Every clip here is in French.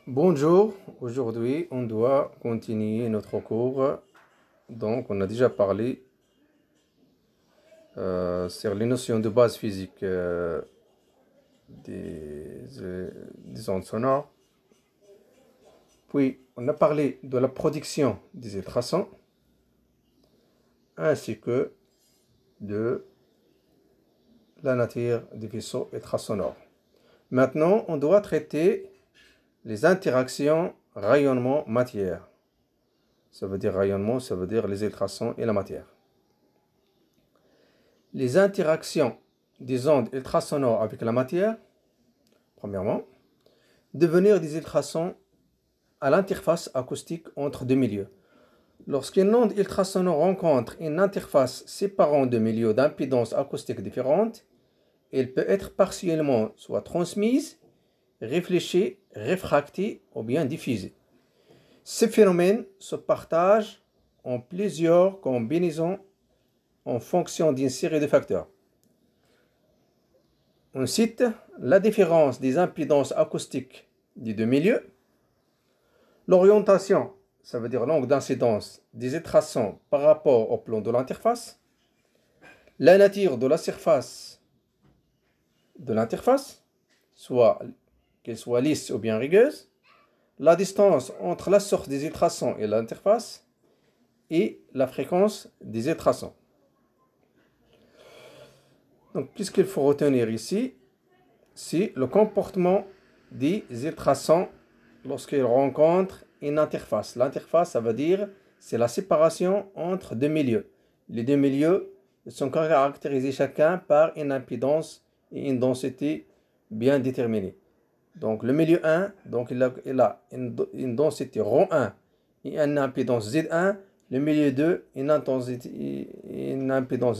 Bonjour, aujourd'hui on doit continuer notre cours. Donc on a déjà parlé sur les notions de base physique des ondes sonores. Puis on a parlé de la production des ultrasons ainsi que de la nature des vaisseaux ultrasonores. Maintenant on doit traiter les interactions rayonnement-matière. Ça veut dire rayonnement, ça veut dire les ultrasons et la matière. Les interactions des ondes ultrasonores avec la matière, premièrement, devenir des ultrasons à l'interface acoustique entre deux milieux. Lorsqu'une onde ultrasonore rencontre une interface séparant deux milieux d'impédance acoustique différentes, elle peut être partiellement soit transmise, réfléchie, réfractée ou bien diffusée. Ces phénomènes se partagent en plusieurs combinaisons en fonction d'une série de facteurs. On cite la différence des impédances acoustiques des deux milieux, l'orientation, ça veut dire l'angle d'incidence des ultrasons par rapport au plan de l'interface, la nature de la surface de l'interface, soit qu'elle soit lisse ou bien rugueuse, la distance entre la source des ultrasons et l'interface, et la fréquence des ultrasons. Donc, puisqu'il faut retenir ici, c'est le comportement des ultrasons lorsqu'ils rencontrent une interface. L'interface, ça veut dire, c'est la séparation entre deux milieux. Les deux milieux sont caractérisés chacun par une impédance et une densité bien déterminée. Donc, le milieu 1, donc il a une densité ρ1 et une impédance Z1. Le milieu 2, une impédance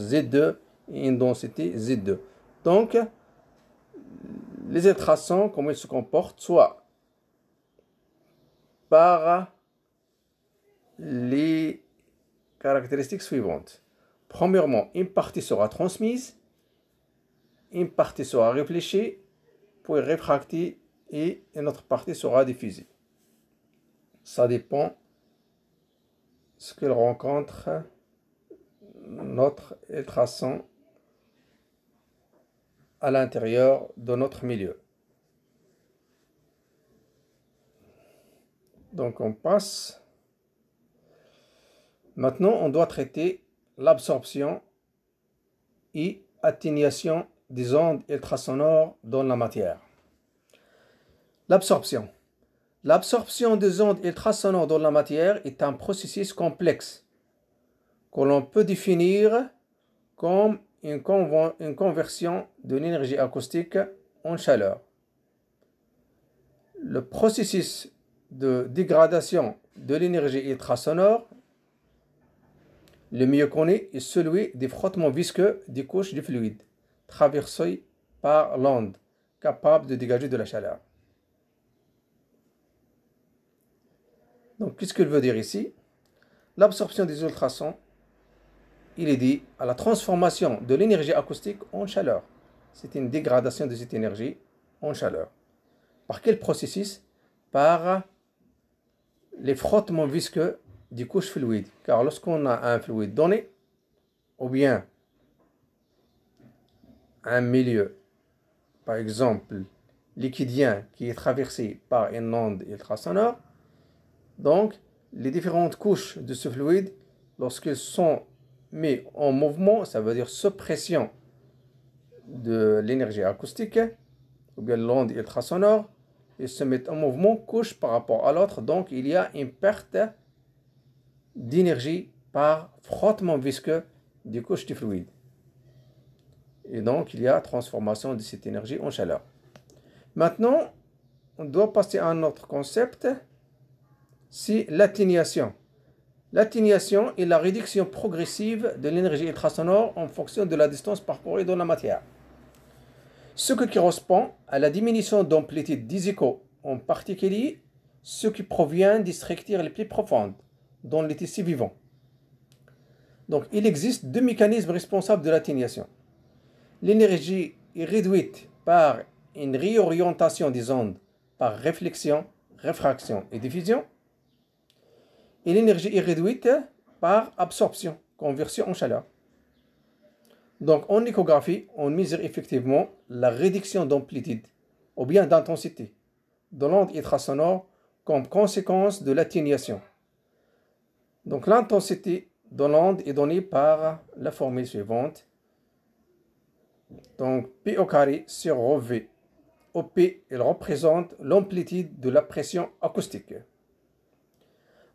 Z2 et une densité Z2. Donc, les ultrasons, comment ils se comportent, soit par les caractéristiques suivantes. Premièrement, une partie sera transmise, une partie sera réfléchie, puis réfractée et une autre partie sera diffusée. Ça dépend de ce qu'il rencontre notre ultrason à l'intérieur de notre milieu. Donc on passe. Maintenant, on doit traiter l'absorption et atténuation des ondes ultrasonores dans la matière. L'absorption. L'absorption des ondes ultrasonores dans la matière est un processus complexe que l'on peut définir comme une conversion de l'énergie acoustique en chaleur. Le processus de dégradation de l'énergie ultrasonore, le mieux connu est celui des frottements visqueux des couches de fluide traversées par l'onde, capable de dégager de la chaleur. Donc, qu'est-ce qu'il veut dire ici? L'absorption des ultrasons, il est dit à la transformation de l'énergie acoustique en chaleur. C'est une dégradation de cette énergie en chaleur. Par quel processus? Par les frottements visqueux des couches fluides. Car lorsqu'on a un fluide donné, ou bien un milieu, par exemple liquidien, qui est traversé par une onde ultrasonore, donc les différentes couches de ce fluide, lorsqu'elles sont mises en mouvement, ça veut dire sous pression de l'énergie acoustique, ou bien l'onde ultrasonore, ils se mettent en mouvement couche par rapport à l'autre, donc il y a une perte d'énergie par frottement visqueux des couches de fluide. Et donc il y a transformation de cette énergie en chaleur. Maintenant, on doit passer à un autre concept, c'est l'atténuation. L'atténuation est la réduction progressive de l'énergie ultrasonore en fonction de la distance parcourue dans la matière. Ce qui correspond à la diminution d'amplitude des échos, en particulier ce qui provient des structures les plus profondes dans les tissus vivants. Donc, il existe deux mécanismes responsables de l'atténuation. L'énergie est réduite par une réorientation des ondes par réflexion, réfraction et diffusion. Et l'énergie est réduite par absorption, conversion en chaleur. Donc en échographie, on mesure effectivement la réduction d'amplitude ou bien d'intensité de l'onde ultrasonore comme conséquence de l'atténuation. Donc l'intensité de l'onde est donnée par la formule suivante. Donc P au carré sur rho V. Où P, il représente l'amplitude de la pression acoustique.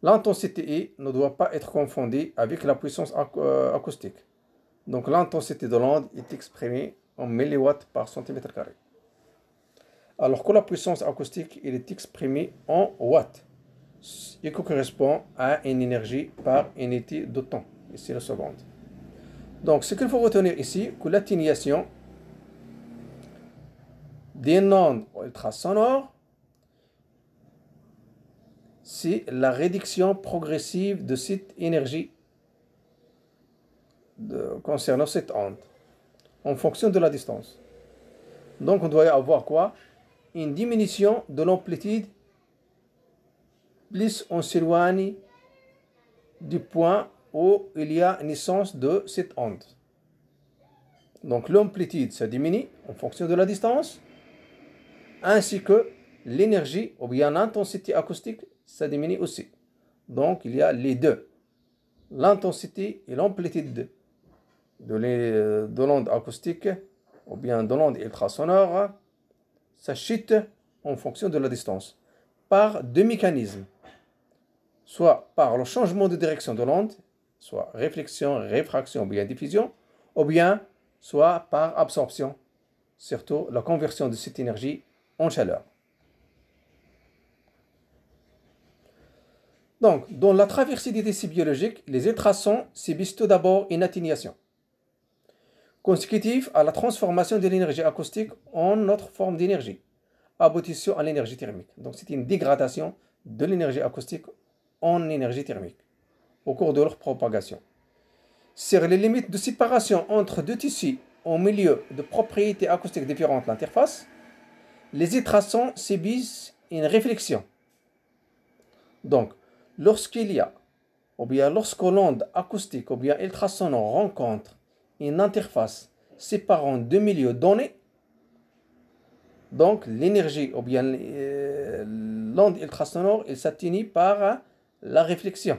L'intensité E ne doit pas être confondue avec la puissance acoustique. Donc l'intensité de l'onde est exprimée en milliwatts par centimètre carré. Alors que la puissance acoustique elle est exprimée en watts, ce qui correspond à une énergie par unité de temps. Ici la seconde. Donc ce qu'il faut retenir ici, que l'atténuation des ondes ultrasonores, c'est la réduction progressive de cette énergie concernant cette onde en fonction de la distance. Donc on doit avoir quoi? Une diminution de l'amplitude plus on s'éloigne du point où il y a naissance de cette onde. Donc l'amplitude ça diminue en fonction de la distance, ainsi que l'énergie ou bien l'intensité acoustique ça diminue aussi. Donc il y a les deux, l'intensité et l'amplitude de l'onde acoustique ou bien de l'onde ultrasonore, ça chute en fonction de la distance par deux mécanismes, soit par le changement de direction de l'onde, soit réflexion, réfraction ou bien diffusion, ou bien soit par absorption, surtout la conversion de cette énergie en chaleur. Donc, dans la traversée des décès biologiques, les ultrasons subissent tout d'abord une atténuation consécutive à la transformation de l'énergie acoustique en autre forme d'énergie, aboutissant à l'énergie thermique. Donc c'est une dégradation de l'énergie acoustique en énergie thermique au cours de leur propagation. Sur les limites de séparation entre deux tissus au milieu de propriétés acoustiques différentes, l'interface, les ultrasons subissent une réflexion. Donc, lorsqu'il y a, ou bien lorsque l'onde acoustique ou bien ultrasonore rencontre une interface séparant deux milieux donnés, donc l'énergie ou bien l'onde ultrasonore elle s'atténue par la réflexion.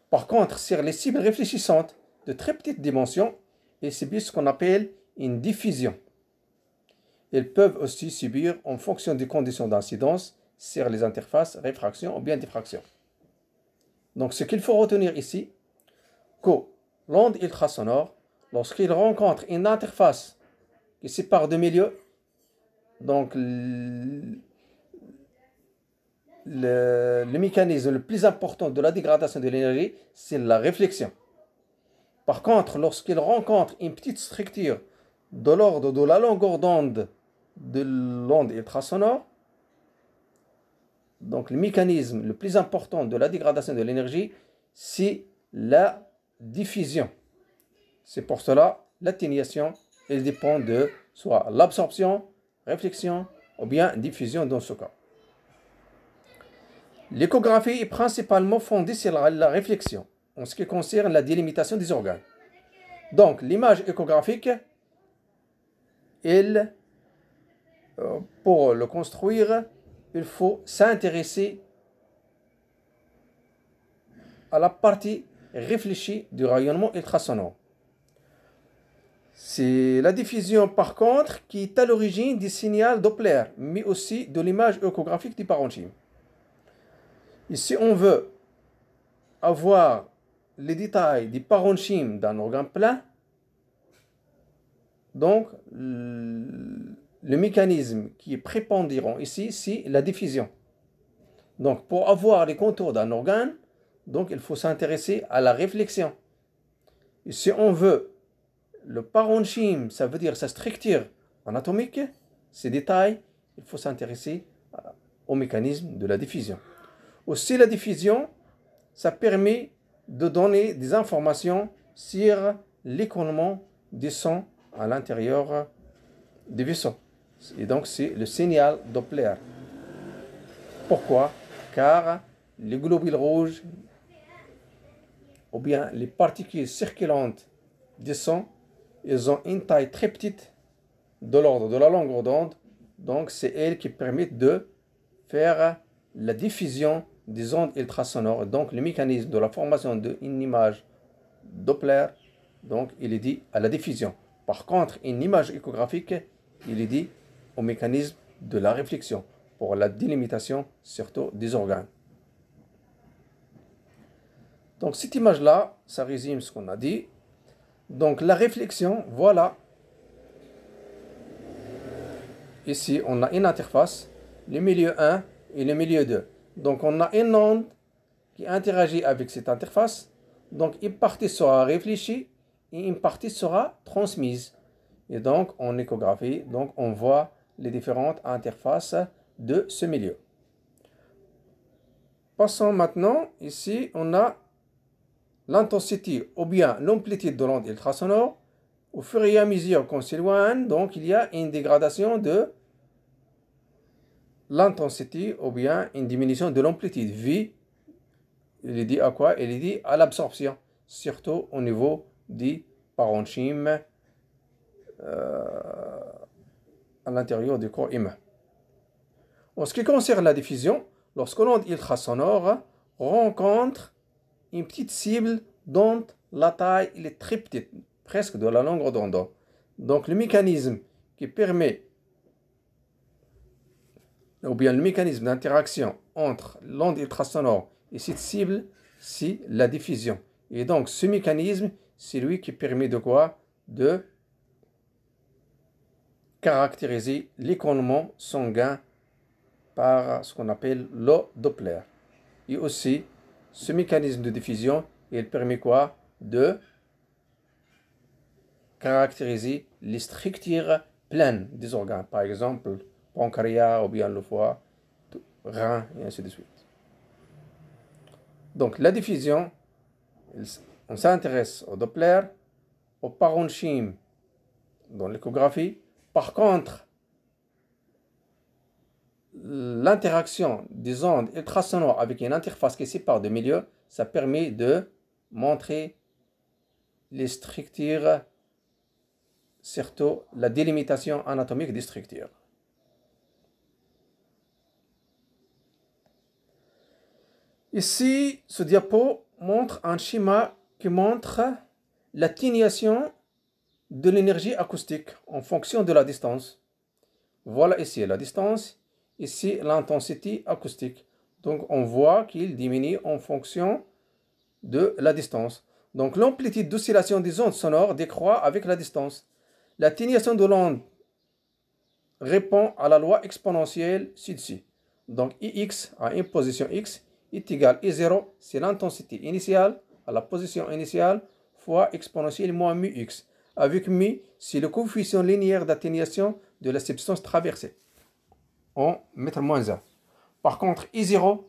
Par contre, sur les cibles réfléchissantes de très petites dimensions, elles subissent ce qu'on appelle une diffusion. Elles peuvent aussi subir en fonction des conditions d'incidence sur les interfaces réfraction ou bien diffraction. Donc ce qu'il faut retenir ici, que l'onde ultrasonore, lorsqu'il rencontre une interface qui sépare deux milieux, donc le mécanisme le plus important de la dégradation de l'énergie, c'est la réflexion. Par contre, lorsqu'il rencontre une petite structure de l'ordre de la longueur d'onde de l'onde ultrasonore, donc le mécanisme le plus important de la dégradation de l'énergie, c'est la diffusion. C'est pour cela l'atténuation, elle dépend de soit l'absorption, réflexion ou bien diffusion dans ce cas. L'échographie est principalement fondée sur la réflexion en ce qui concerne la délimitation des organes. Donc l'image échographique, pour le construire, il faut s'intéresser à la partie réfléchie du rayonnement ultrasonore. C'est la diffusion par contre qui est à l'origine du signal Doppler, mais aussi de l'image échographique du parenchyme. Et si on veut avoir les détails du parenchyme d'un organe plein, donc le mécanisme qui est prépondérant ici, c'est la diffusion. Donc pour avoir les contours d'un organe, donc il faut s'intéresser à la réflexion. Et si on veut le parenchyme, ça veut dire sa structure anatomique, ces détails, il faut s'intéresser au mécanisme de la diffusion. Aussi la diffusion, ça permet de donner des informations sur l'écoulement du sang à l'intérieur du vaisseau. Et donc c'est le signal Doppler. Pourquoi? Car les globules rouges ou bien les particules circulantes du sang, ils ont une taille très petite de l'ordre de la longueur d'onde. Donc, c'est elles qui permettent de faire la diffusion des ondes ultrasonores. Donc, le mécanisme de la formation d'une image Doppler, donc, il est dit à la diffusion. Par contre, une image échographique, il est dit au mécanisme de la réflexion pour la délimitation surtout des organes. Donc, cette image-là, ça résume ce qu'on a dit. Donc, la réflexion, voilà. Ici, on a une interface, le milieu 1 et le milieu 2. Donc, on a une onde qui interagit avec cette interface. Donc, une partie sera réfléchie et une partie sera transmise. Et donc, en échographie, donc, on voit les différentes interfaces de ce milieu. Passons maintenant, ici, on a l'intensité ou bien l'amplitude de l'onde ultrasonore. Au fur et à mesure qu'on s'éloigne, donc il y a une dégradation de l'intensité ou bien une diminution de l'amplitude. V, il est dit à quoi? Il est dit à l'absorption, surtout au niveau du parenchyme à l'intérieur du corps humain. En ce qui concerne la diffusion, lorsque l'onde ultrasonore rencontre une petite cible dont la taille est très petite, presque de la longueur d'onde. Donc le mécanisme qui permet, ou bien le mécanisme d'interaction entre l'onde ultrasonore et cette cible, c'est la diffusion. Et donc ce mécanisme, c'est lui qui permet de quoi? De caractériser l'écoulement sanguin par ce qu'on appelle le Doppler. Et aussi, ce mécanisme de diffusion, il permet quoi? De caractériser les structures pleines des organes, par exemple pancréas ou bien le foie, rein et ainsi de suite. Donc la diffusion, on s'intéresse au Doppler, au parenchyme dans l'échographie. Par contre, l'interaction des ondes ultrasonores avec une interface qui sépare deux milieux, ça permet de montrer les structures, surtout la délimitation anatomique des structures. Ici, ce diapo montre un schéma qui montre l'atténuation de l'énergie acoustique en fonction de la distance. Voilà ici la distance, ici l'intensité acoustique. Donc on voit qu'il diminue en fonction de la distance. Donc l'amplitude d'oscillation des ondes sonores décroît avec la distance. L'atténuation de l'onde répond à la loi exponentielle ci-dessus. Donc Ix à une position x est égal à I0, c'est l'intensité initiale à la position initiale fois exponentielle moins mu x. Avec mu, c'est le coefficient linéaire d'atténuation de la substance traversée en mètre moins 1. Par contre, I0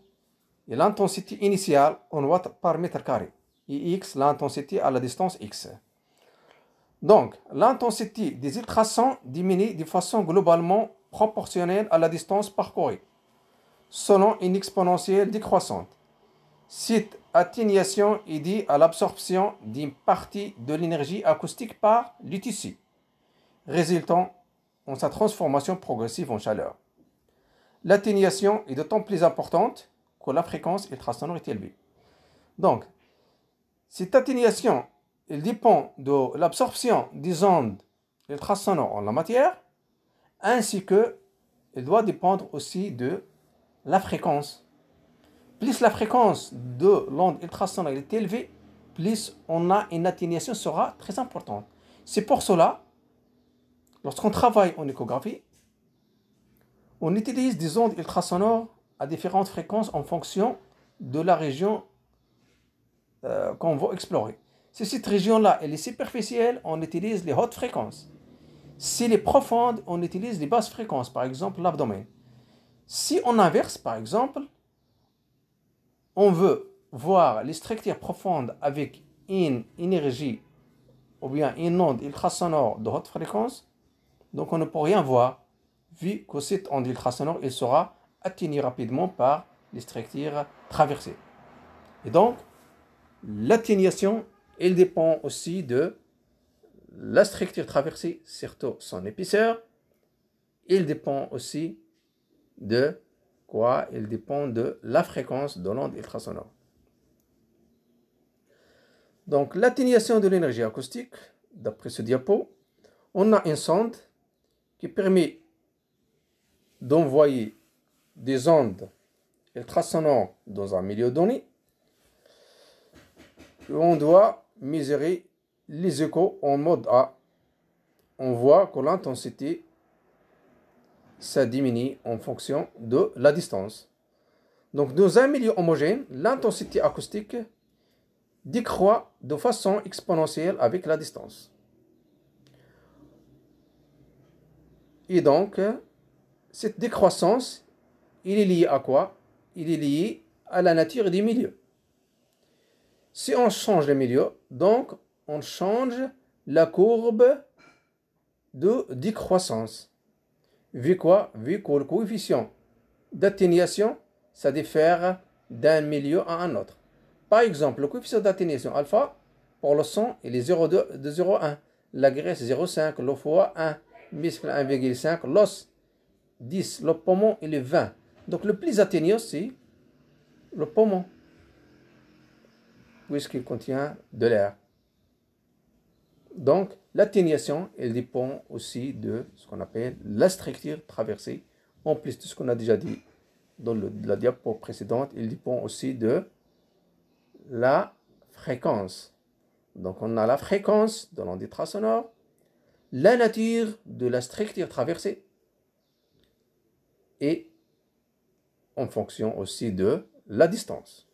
est l'intensité initiale en watts par mètre carré. Ix, l'intensité à la distance x. Donc, l'intensité des ultrasons diminue de façon globalement proportionnelle à la distance parcourue, selon une exponentielle décroissante. Cette atténuation est due à l'absorption d'une partie de l'énergie acoustique par le tissu, résultant en sa transformation progressive en chaleur. L'atténuation est d'autant plus importante que la fréquence ultrasonore est élevée. Donc, cette atténuation, elle dépend de l'absorption des ondes ultrasonores en la matière, ainsi que elle doit dépendre aussi de la fréquence. Plus la fréquence de l'onde ultrasonore est élevée, plus on a une atténuation sera très importante. C'est pour cela, lorsqu'on travaille en échographie, on utilise des ondes ultrasonores à différentes fréquences en fonction de la région qu'on va explorer. Si cette région-là elle est superficielle, on utilise les hautes fréquences. Si elle est profonde, on utilise les basses fréquences, par exemple l'abdomen. Si on inverse, par exemple, on veut voir les structures profondes avec une énergie ou bien une onde ultrasonore de haute fréquence, donc on ne peut rien voir vu que cette onde ultrasonore elle sera atténuée rapidement par les structures traversées. Et donc, l'atténuation, elle dépend aussi de la structure traversée, surtout son épaisseur. Il dépend aussi de quoi? Il dépend de la fréquence de l'onde ultrasonore. Donc, l'atténuation de l'énergie acoustique, d'après ce diapo, on a une sonde qui permet d'envoyer des ondes ultrasonores dans un milieu donné. On doit mesurer les échos en mode A. On voit que l'intensité, ça diminue en fonction de la distance. Donc, dans un milieu homogène, l'intensité acoustique décroît de façon exponentielle avec la distance. Et donc, cette décroissance, il est lié à quoi? Il est lié à la nature du milieu. Si on change le milieu, donc on change la courbe de décroissance. Vu quoi? Vu que le coefficient d'atténuation, ça diffère d'un milieu à un autre. Par exemple, le coefficient d'atténuation alpha, pour le sang, il est 0,2 de 0,1. La graisse 0,5, le foie 1, muscle 1,5, l'os 10, le poumon il est 20. Donc le plus atténué, c'est le poumon, puisqu'il contient de l'air. Donc l'atténuation, elle dépend aussi de ce qu'on appelle la structure traversée. En plus de ce qu'on a déjà dit dans la diapo précédente, il dépend aussi de la fréquence. Donc on a la fréquence de l'onde ultrasonore, la nature de la structure traversée et en fonction aussi de la distance.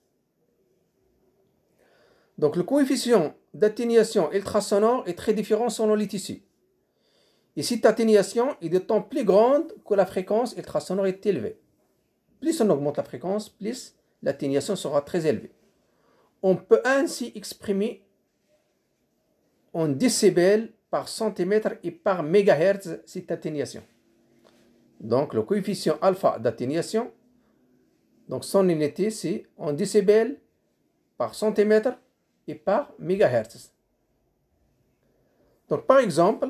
Donc le coefficient d'atténuation ultrasonore est très différent selon les tissus. Et cette atténuation est d'autant plus grande que la fréquence ultrasonore est élevée. Plus on augmente la fréquence, plus l'atténuation sera très élevée. On peut ainsi exprimer en décibels par centimètre et par mégahertz cette atténuation. Donc le coefficient alpha d'atténuation, donc son unité c'est en décibels par centimètre et par mégahertz. Donc par exemple,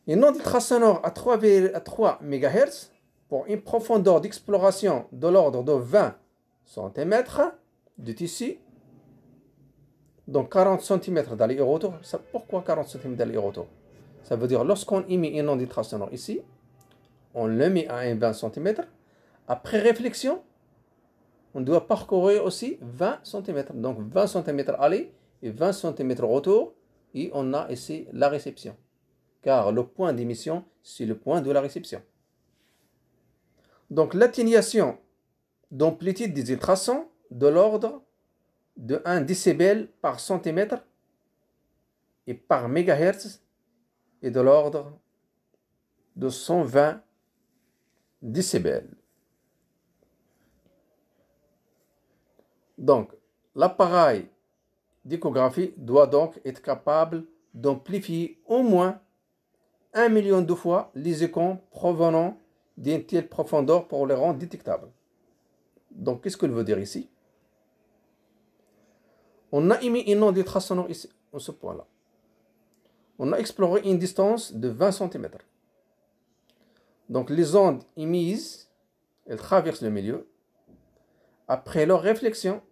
une onde ultrasonore à 3 MHz pour une profondeur d'exploration de l'ordre de 20 cm de tissu, donc 40 cm d'aller-retour. Pourquoi 40 cm d'aller-retour? Ça veut dire lorsqu'on émet une onde ultrasonore ici, on le met à un 20 cm. Après réflexion, on doit parcourir aussi 20 cm. Donc 20 cm aller et 20 cm retour. Et on a ici la réception. Car le point d'émission, c'est le point de la réception. Donc l'atténuation d'amplitude des ultrasons de l'ordre de 1 décibel par centimètre et par mégahertz est de l'ordre de 120 décibels. Donc l'appareil d'échographie doit donc être capable d'amplifier au moins 1 million de fois les échos provenant d'une telle profondeur pour les rendre détectables. Donc, qu'est-ce que veut dire ici? On a émis une onde ultrasonore ici, à ce point-là. On a exploré une distance de 20 cm. Donc, les ondes émises, elles traversent le milieu. Après leur réflexion,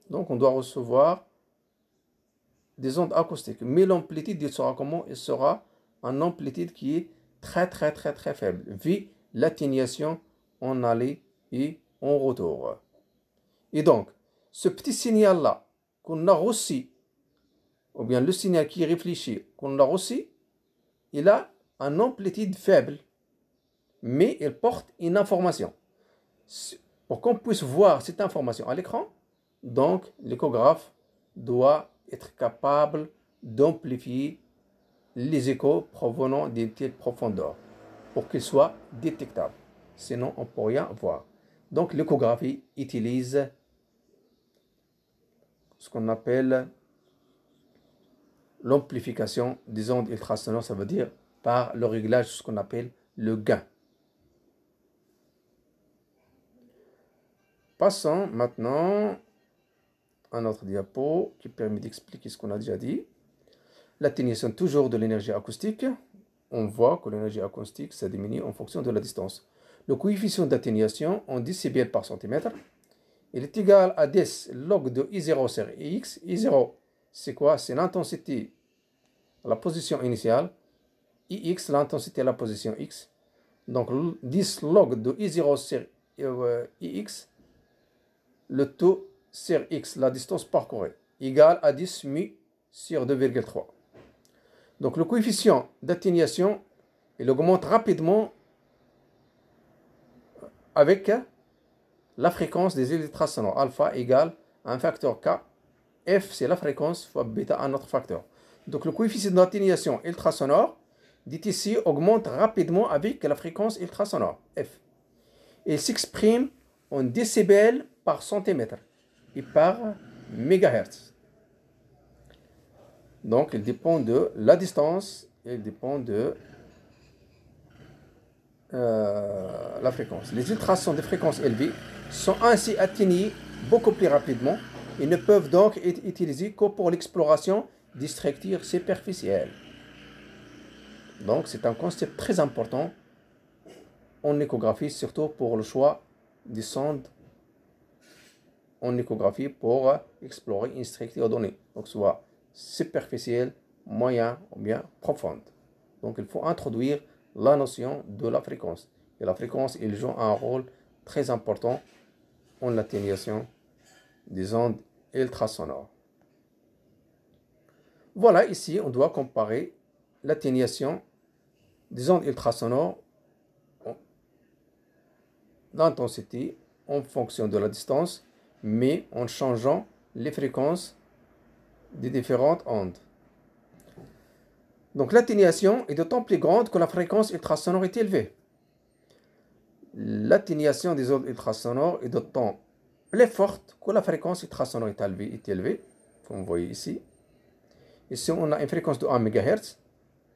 donc on doit recevoir des ondes acoustiques. Mais l'amplitude, il sera comment? Il sera une amplitude qui est très faible, vu l'atténuation en aller et en retour. Et donc, ce petit signal-là qu'on a reçu, ou bien le signal qui est réfléchi qu'on a reçu, il a une amplitude faible, mais il porte une information. Pour qu'on puisse voir cette information à l'écran, donc l'échographe doit être capable d'amplifier les échos provenant d'une telle profondeur pour qu'ils soient détectables. Sinon, on ne peut rien voir. Donc, l'échographie utilise ce qu'on appelle l'amplification des ondes ultrasonores, ça veut dire par le réglage de ce qu'on appelle le gain. Passons maintenant à notre diapo qui permet d'expliquer ce qu'on a déjà dit. L'atténuation toujours de l'énergie acoustique. On voit que l'énergie acoustique, ça diminue en fonction de la distance. Le coefficient d'atténuation en décibels par centimètre, il est égal à 10 log de I0 sur Ix. I0, c'est quoi? C'est l'intensité à la position initiale. Ix, l'intensité à la position X. Donc 10 log de I0 sur Ix, le taux sur X, la distance parcourue, égale à 10 mu sur 2,3. Donc le coefficient d'atténuation, il augmente rapidement avec la fréquence des ondes ultrasonores. Alpha égale à un facteur K. F, c'est la fréquence, fois bêta, un autre facteur. Donc le coefficient d'atténuation ultrasonore, dit ici, augmente rapidement avec la fréquence ultrasonore, F. Il s'exprime en décibels par centimètre et par mégahertz. Donc il dépend de la distance, il dépend de la fréquence. Les ultrasons de fréquence élevée sont ainsi atténués beaucoup plus rapidement et ne peuvent donc être utilisés que pour l'exploration des structures superficielles. Donc c'est un concept très important en échographie, surtout pour le choix des sondes en échographie pour explorer une structure donnée, donc soit superficielle, moyenne ou bien profonde. Donc il faut introduire la notion de la fréquence. Et la fréquence, il joue un rôle très important en l'atténuation des ondes ultrasonores. Voilà, ici, on doit comparer l'atténuation des ondes ultrasonores d'intensité en fonction de la distance, mais en changeant les fréquences des différentes ondes. Donc l'atténuation est d'autant plus grande que la fréquence ultrasonore est élevée. L'atténuation des ondes ultrasonores est d'autant plus forte que la fréquence ultrasonore est élevée, comme vous voyez ici. Ici, on a une fréquence de 1 MHz.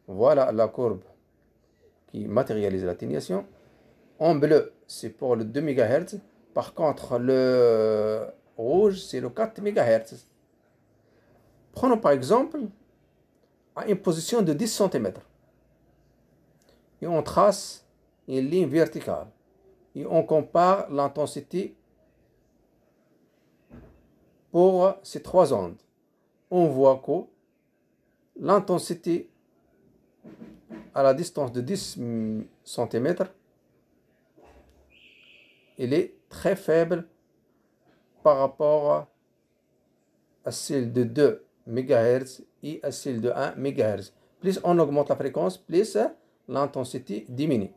Voilà la courbe qui matérialise l'atténuation. En bleu, c'est pour le 2 MHz. Par contre, le rouge, c'est le 4 MHz. Prenons par exemple à une position de 10 cm. Et on trace une ligne verticale. Et on compare l'intensité pour ces trois ondes. On voit que l'intensité à la distance de 10 cm, elle est très faible par rapport à celle de 2 MHz et à celle de 1 MHz. Plus on augmente la fréquence, plus l'intensité diminue.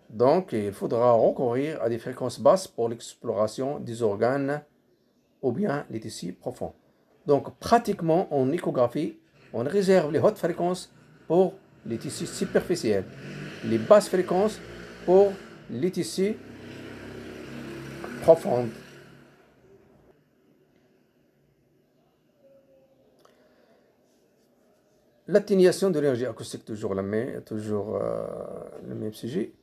Donc, il faudra recourir à des fréquences basses pour l'exploration des organes ou bien les tissus profonds. Donc, pratiquement en échographie, on réserve les hautes fréquences pour les tissus superficiels, les basses fréquences pour les tissus profonds. L'atténuation de l'énergie acoustique, toujours le même sujet.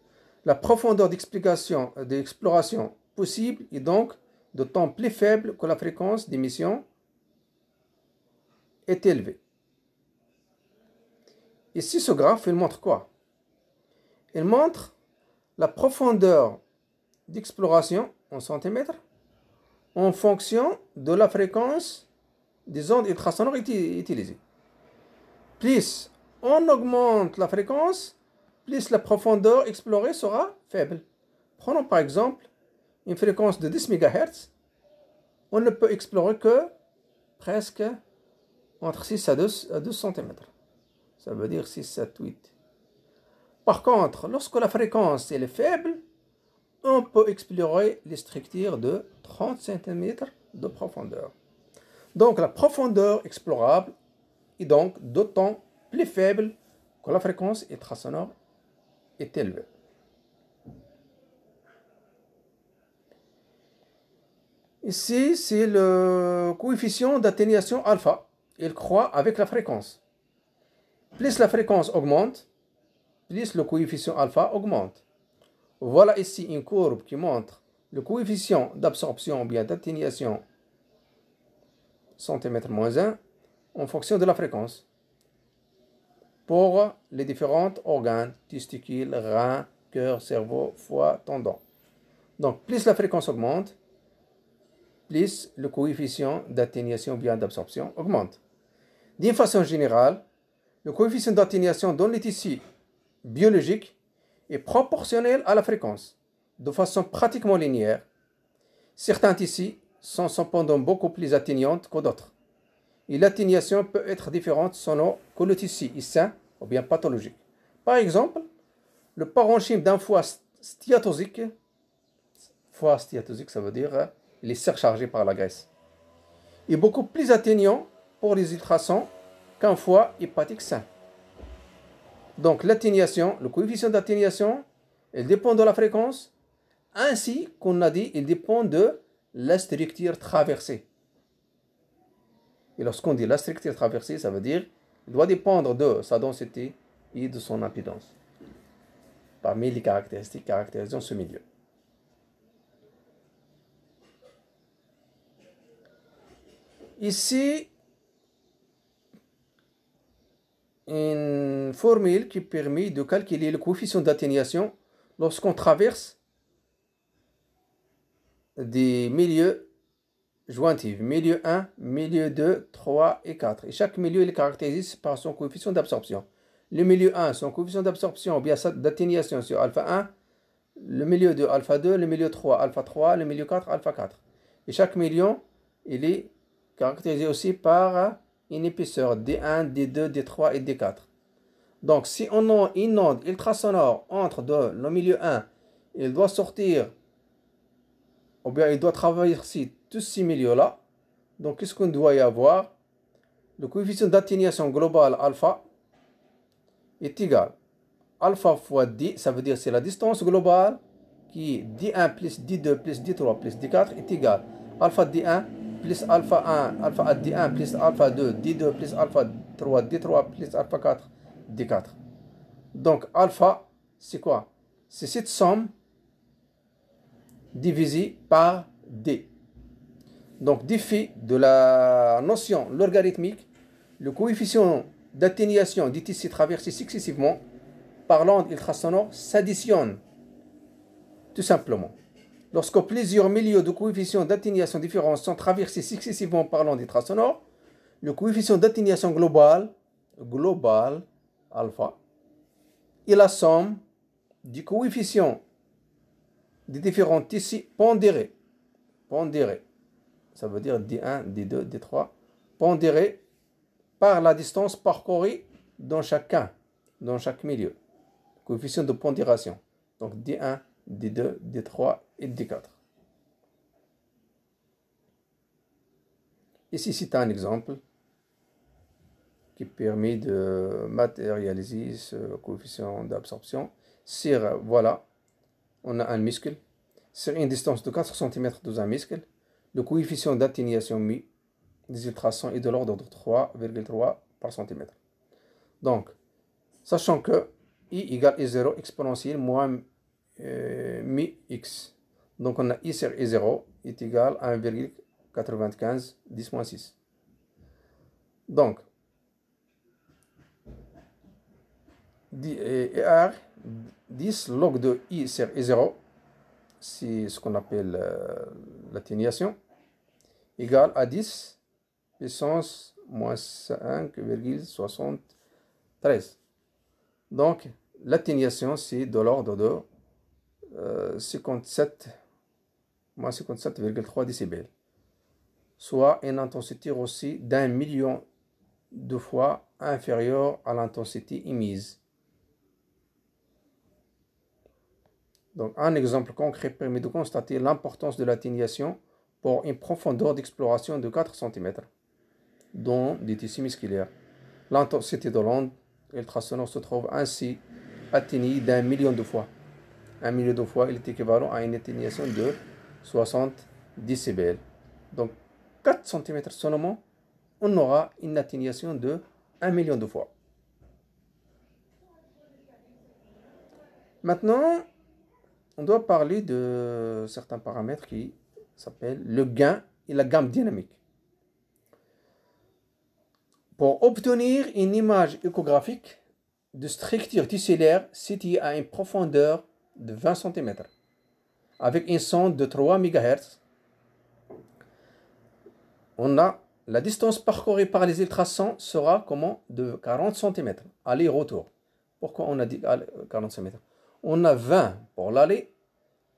La profondeur d'exploration possible est donc d'autant plus faible que la fréquence d'émission est élevée. Ici, ce graphe, il montre quoi? Il montre la profondeur d'exploration en centimètres en fonction de la fréquence des ondes ultrasonores utilisées. Plus on augmente la fréquence, plus la profondeur explorée sera faible. Prenons par exemple une fréquence de 10 MHz. On ne peut explorer que presque entre 6 à 12 cm. Ça veut dire 6, 7, 8. Par contre, lorsque la fréquence est faible, on peut explorer les structures de 30 cm de profondeur. Donc la profondeur explorable est donc d'autant plus faible que la fréquence ultrasonore est élevée. Ici, c'est le coefficient d'atténuation alpha. Il croît avec la fréquence. Plus la fréquence augmente, plus le coefficient alpha augmente. Voilà ici une courbe qui montre le coefficient d'absorption ou bien d'atténuation centimètre moins 1 en fonction de la fréquence pour les différents organes, testicules, reins, cœur, cerveau, foie, tendons. Donc, plus la fréquence augmente, plus le coefficient d'atténuation ou bien d'absorption augmente. D'une façon générale, le coefficient d'atténuation dans les tissus biologiques est proportionnel à la fréquence, de façon pratiquement linéaire. Certains tissus sont cependant beaucoup plus atténuants que d'autres. Et l'atténuation peut être différente selon que le tissu est sain ou bien pathologique. Par exemple, le parenchyme d'un foie stéatosique, ça veut dire il est surchargé par la graisse, est beaucoup plus atténuant pour les ultrasons qu'un foie hépatique sain. Donc l'atténuation, le coefficient d'atténuation, il dépend de la fréquence, ainsi qu'on a dit, il dépend de la structure traversée. Et lorsqu'on dit la structure traversée, ça veut dire qu'il doit dépendre de sa densité et de son impédance, parmi les caractéristiques caractérisant ce milieu. Ici, une formule qui permet de calculer le coefficient d'atténuation lorsqu'on traverse des milieux jointifs, milieu 1, milieu 2, 3 et 4. Et chaque milieu est caractérisé par son coefficient d'absorption. Le milieu 1, son coefficient d'absorption ou bien d'atténuation sur alpha 1, le milieu 2, alpha 2, le milieu 3, alpha 3, le milieu 4, alpha 4. Et chaque milieu, il est caractérisé aussi par une épaisseur D1, D2, D3 et D4. Donc, si on a une onde ultrasonore entre le milieu 1, il doit sortir, ou bien il doit traverser tous ces milieux-là. Donc, qu'est-ce qu'on doit y avoir? Le coefficient d'atténuation global alpha est égal alpha fois D, ça veut dire c'est la distance globale qui est D1 plus D2 plus D3 plus D4 est égal alpha D1 plus alpha 1, alpha D1 plus alpha 2, D2 plus alpha 3, D3 plus alpha 4, D4. Donc alpha, c'est quoi? C'est cette somme divisée par D. Donc défi de la notion logarithmique, le coefficient d'atténuation des tissus traversés successivement par l'onde ultrasonore s'additionne tout simplement. Lorsque plusieurs milieux de coefficients d'atténuation différents sont traversés successivement par l'onde ultrasonore, le coefficient d'atténuation global alpha est la somme du coefficient des différents tissus pondérés. Ça veut dire D1, D2, D3, pondérés par la distance parcourue dans chaque milieu. Coefficient de pondération. Donc D1, D2, D3 et D4. Ici, c'est un exemple qui permet de matérialiser ce coefficient d'absorption. Voilà, on a un muscle. Sur une distance de 4 cm dans un muscle, le coefficient d'atténuation mi des ultrasons est de l'ordre de 3,3 par centimètre. Donc, sachant que I égale I0 exponentielle moins mi x. Donc, on a I sur I0 est égal à 1,95 10 moins 6. Donc, R 10 log de I sur I0, c'est ce qu'on appelle l'atténuation, égale à 10 puissance moins 5,73. Donc, l'atténuation, c'est de l'ordre de 57,3 décibels, soit une intensité aussi d'1 million de fois inférieure à l'intensité émise. Donc, un exemple concret permet de constater l'importance de l'atténuation pour une profondeur d'exploration de 4 cm dans des tissus musculaires. L'intensité de l'onde ultrasonore se trouve ainsi atténuée d'1 million de fois. 1 million de fois, il est équivalent à une atténuation de 60 décibels. Donc, 4 cm seulement, on aura une atténuation de 1 million de fois. Maintenant, on doit parler de certains paramètres qui s'appellent le gain et la gamme dynamique. Pour obtenir une image échographique de structure tissulaire située à une profondeur de 20 cm, avec une sonde de 3 MHz, on a la distance parcourue par les ultrasons sera comment de 40 cm, aller-retour. Pourquoi on a dit 40 cm? On a 20 pour l'aller,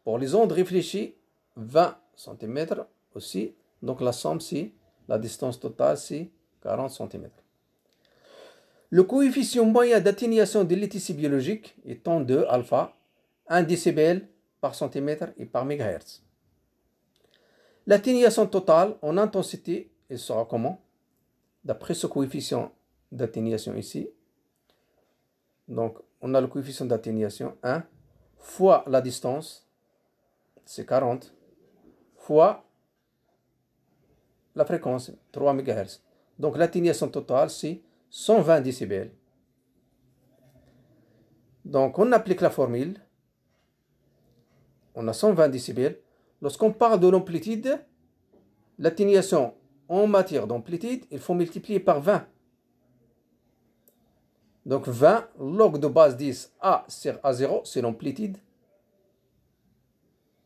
pour les ondes réfléchies, 20 cm aussi. Donc la somme, c'est la distance totale, c'est 40 cm. Le coefficient moyen d'atténuation de l'éticie biologique étant de alpha, 1 décibel par centimètre et par mégahertz. L'atténuation totale en intensité, elle sera comment? D'après ce coefficient d'atténuation ici. Donc, on a le coefficient d'atténuation 1 fois la distance, c'est 40, fois la fréquence, 3 MHz. Donc, l'atténuation totale, c'est 120 décibels. Donc, on applique la formule. On a 120 décibels. Lorsqu'on parle de l'amplitude, l'atténuation en matière d'amplitude, il faut multiplier par 20. Donc 20 log de base 10 A sur A0, c'est l'amplitude.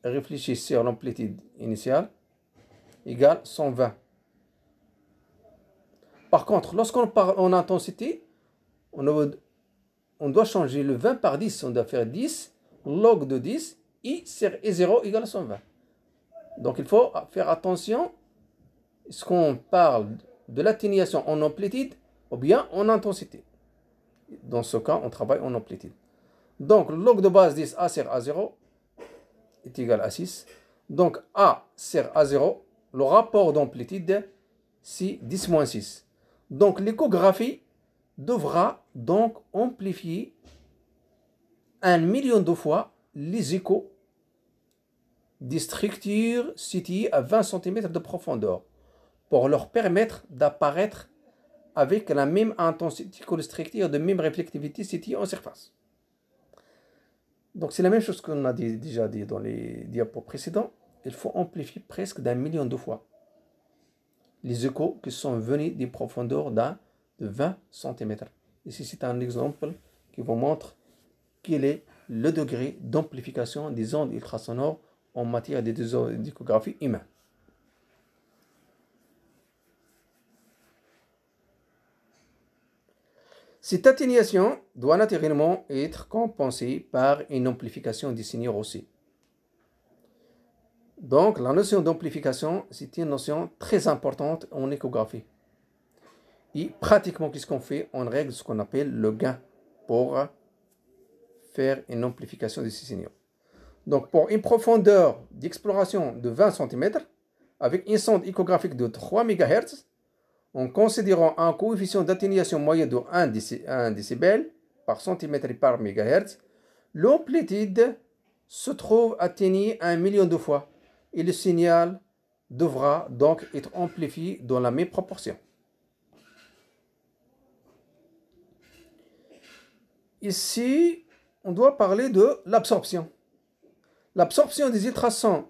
Réfléchis sur l'amplitude initiale, égale 120. Par contre, lorsqu'on parle en intensité, on doit changer le 20 par 10. On doit faire 10 log de 10, I sur I0 égale 120. Donc il faut faire attention, est-ce qu'on parle de l'atténuation en amplitude ou bien en intensité. Dans ce cas, on travaille en amplitude. Donc log de base 10 A sur A0 est égal à 6. Donc A sur A0, le rapport d'amplitude, c'est 10 moins 6. Donc l'échographie devra donc amplifier 1 million de fois les échos des structures situées à 20 cm de profondeur pour leur permettre d'apparaître avec la même intensité que les structures de même réflectivité situées en surface. Donc c'est la même chose qu'on a déjà dit dans les diapos précédents. Il faut amplifier presque d'1 million de fois les échos qui sont venus des profondeurs de 20 cm. Ici c'est un exemple qui vous montre quel est le degré d'amplification des ondes ultrasonores en matière d'échographie humaine. Cette atténuation doit naturellement être compensée par une amplification des signaux aussi. Donc, la notion d'amplification, c'est une notion très importante en échographie. Et pratiquement, qu'est-ce qu'on fait? On règle ce qu'on appelle le gain pour faire une amplification de ces signaux. Donc, pour une profondeur d'exploration de 20 cm, avec une sonde échographique de 3 MHz, en considérant un coefficient d'atténuation moyen de 1 décibel par centimètre et par mégahertz, l'amplitude se trouve atténuée 1 million de fois et le signal devra donc être amplifié dans la même proportion. Ici, on doit parler de l'absorption. L'absorption des ultrasons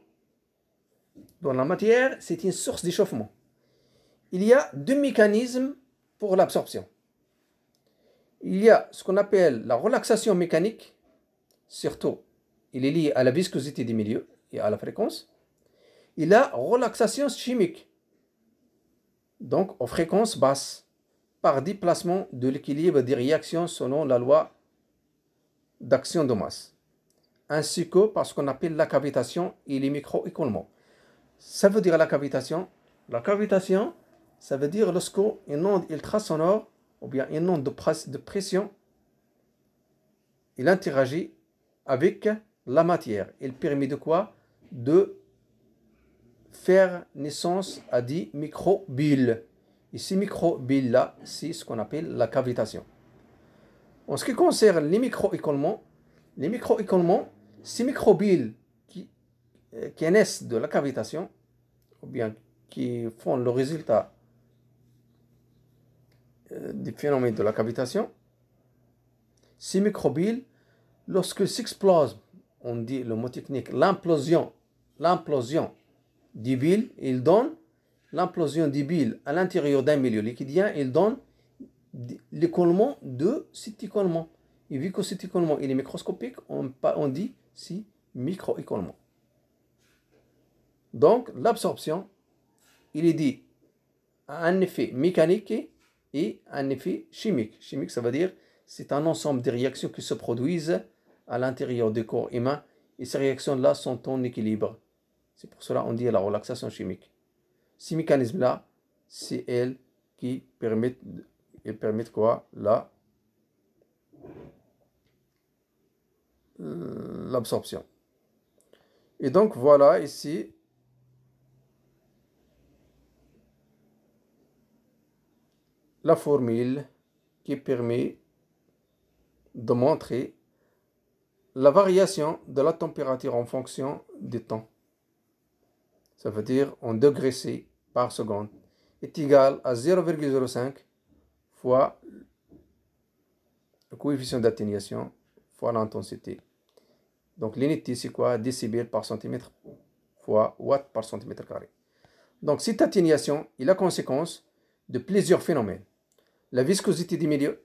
dans la matière, c'est une source d'échauffement. Il y a deux mécanismes pour l'absorption. Il y a ce qu'on appelle la relaxation mécanique, surtout il est lié à la viscosité des milieux et à la fréquence, et la relaxation chimique, donc aux fréquences basses, par déplacement de l'équilibre des réactions selon la loi d'action de masse, ainsi que par ce qu'on appelle la cavitation et les micro-écoulements. Ça veut dire la cavitation, ça veut dire lorsqu'une onde ultrasonore ou bien une onde de pression, il interagit avec la matière. Il permet de quoi? De faire naissance à des microbilles. Et ces microbilles-là, c'est ce qu'on appelle la cavitation. En ce qui concerne les micro-écoulements, ces microbilles qui naissent de la cavitation, ou bien qui font le résultat des phénomènes de la cavitation, ces microbilles, lorsqu'ils s'explosent on dit le mot technique, l'implosion du bile, il donne l'implosion du bile à l'intérieur d'un milieu liquidien, il donne l'écoulement de cet écoulement. Et vu que cet écoulement il est microscopique, on dit si micro-écoulement. Donc l'absorption, il est dit à un effet mécanique et un effet chimique. Chimique, ça veut dire c'est un ensemble de réactions qui se produisent à l'intérieur du corps humain et ces réactions-là sont en équilibre. C'est pour cela qu'on dit la relaxation chimique. Ces mécanismes-là, c'est elles qui permettent quoi? L'absorption. Et donc voilà ici la formule qui permet de montrer la variation de la température en fonction du temps. Ça veut dire en degrés C par seconde est égal à 0,05 fois le coefficient d'atténuation fois l'intensité. Donc l'unité c'est quoi? Décibels par centimètre fois watt par centimètre carré. Donc cette atténuation est la conséquence de plusieurs phénomènes. La viscosité des milieux,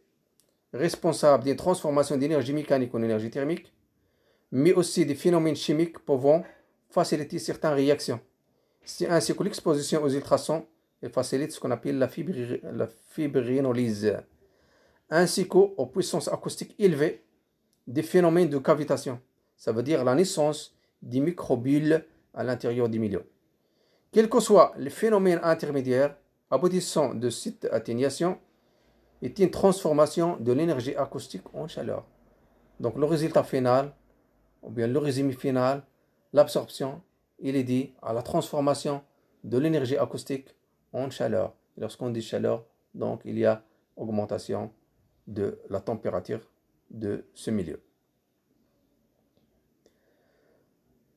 responsable des transformations d'énergie mécanique en énergie thermique, mais aussi des phénomènes chimiques pouvant faciliter certaines réactions. C'est ainsi que l'exposition aux ultrasons facilite ce qu'on appelle la fibrinolyse, ainsi qu'aux puissances acoustiques élevées des phénomènes de cavitation, ça veut dire la naissance des microbules à l'intérieur du milieu. Quel que soit le phénomène intermédiaire aboutissant de cette atténuation, est une transformation de l'énergie acoustique en chaleur. Donc le résultat final, ou bien le résumé final, l'absorption, il est dit à la transformation de l'énergie acoustique en chaleur. Et lorsqu'on dit chaleur, donc il y a augmentation de la température de ce milieu.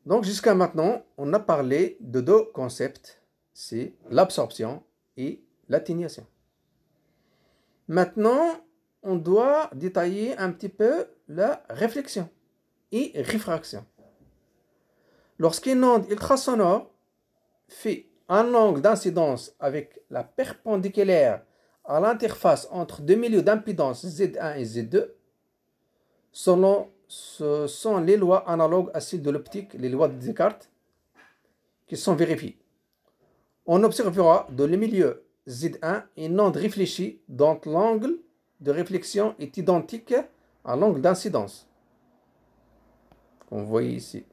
Donc jusqu'à maintenant, on a parlé de deux concepts, c'est l'absorption et l'atténuation. Maintenant, on doit détailler un petit peu la réflexion et réfraction. Lorsqu'une onde ultrasonore fait un angle d'incidence avec la perpendiculaire à l'interface entre deux milieux d'impédance Z1 et Z2, ce sont les lois analogues à celles de l'optique, les lois de Descartes, qui sont vérifiées. On observera dans le milieu Z1 une onde réfléchie dont l'angle de réflexion est identique à l'angle d'incidence. Comme vous voyez ici.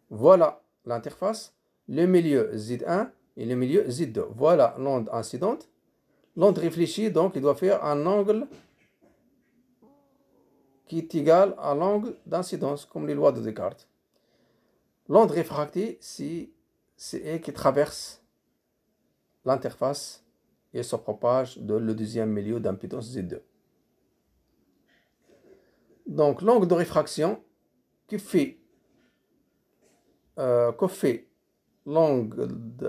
Voilà l'interface, le milieu Z1 et le milieu Z2. Voilà l'onde incidente. L'onde réfléchie, donc, il doit faire un angle qui est égal à l'angle d'incidence, comme les lois de Descartes. L'onde réfractée, c'est elle qui traverse l'interface et se propage dans le deuxième milieu d'impédance Z2. Donc l'angle de réfraction que fait l'angle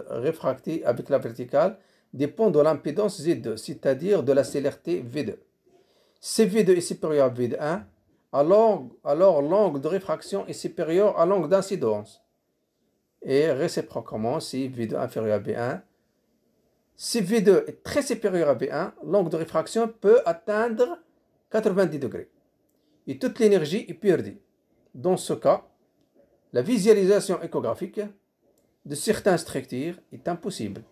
réfracté avec la verticale dépend de l'impédance Z2, c'est-à-dire de la célérité V2. Si V2 est supérieur à V1, alors l'angle de réfraction est supérieur à l'angle d'incidence. Et réciproquement, si V2 est inférieur à V1, si V2 est très supérieur à V1, l'angle de réfraction peut atteindre 90 degrés. Et toute l'énergie est perdue. Dans ce cas, la visualisation échographique de certaines structures est impossible.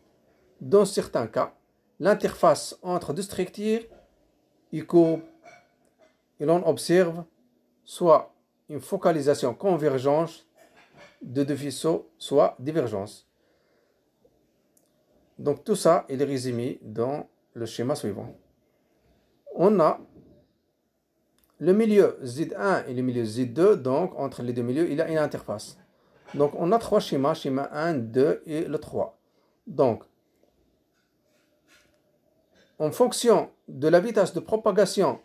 Dans certains cas, l'interface entre deux structures est courbe et l'on observe soit une focalisation convergente de deux faisceaux, soit divergence. Donc tout ça est résumé dans le schéma suivant. On a le milieu Z1 et le milieu Z2, donc entre les deux milieux, il y a une interface. Donc on a trois schémas, schéma 1, 2 et le 3. Donc, en fonction de la vitesse de propagation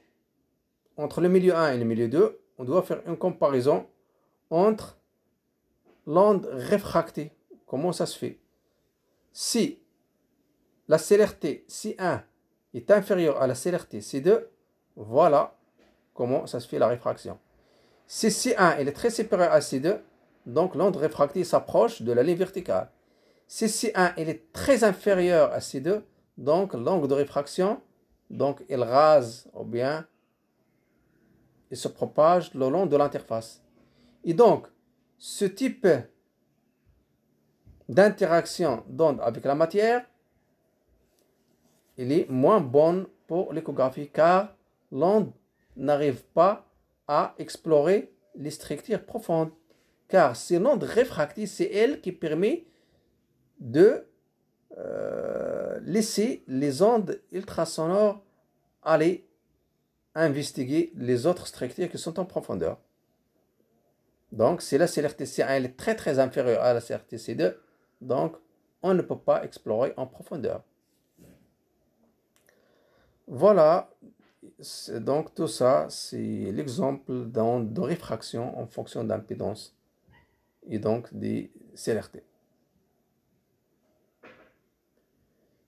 entre le milieu 1 et le milieu 2, on doit faire une comparaison entre l'onde réfractée. Comment ça se fait? Si la célérité C1 est inférieure à la célérité C2, voilà comment ça se fait la réfraction. Si C1 il est très supérieur à C2, donc l'onde réfractée s'approche de la ligne verticale. Si C1 il est très inférieur à C2, donc l'angle de réfraction, donc il rase ou bien il se propage le long de l'interface. Et donc, ce type d'interaction d'onde avec la matière, il est moins bon pour l'échographie car l'onde n'arrive pas à explorer les structures profondes. Car c'est l'onde réfractive, c'est elle qui permet de laisser les ondes ultrasonores aller investiguer les autres structures qui sont en profondeur. Donc, si la CRTC1 est très inférieure à la CRTC2, donc on ne peut pas explorer en profondeur. Voilà, donc tout ça, c'est l'exemple de réfraction en fonction d'impédance et donc des CRT.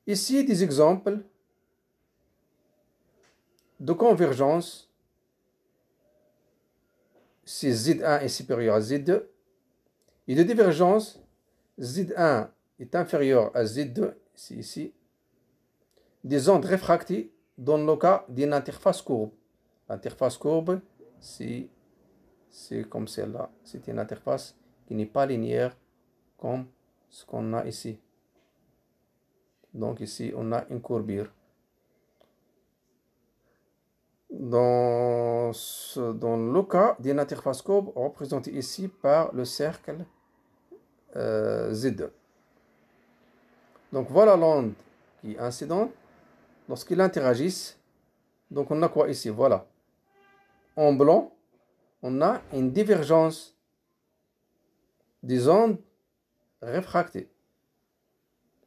Ici, des exemples de convergence si Z1 est supérieur à Z2 et de divergence Z1 est inférieur à Z2, c'est ici, des ondes réfractées dans le cas d'une interface courbe. L'interface courbe, c'est comme celle-là. C'est une interface qui n'est pas linéaire comme ce qu'on a ici. Donc ici, on a une courbure. Dans le cas d'une interface courbe représentée ici par le cercle Z2. Donc voilà l'onde qui est incidente. Lorsqu'ils interagissent, donc on a quoi ici? Voilà. En blanc, on a une divergence des ondes réfractées.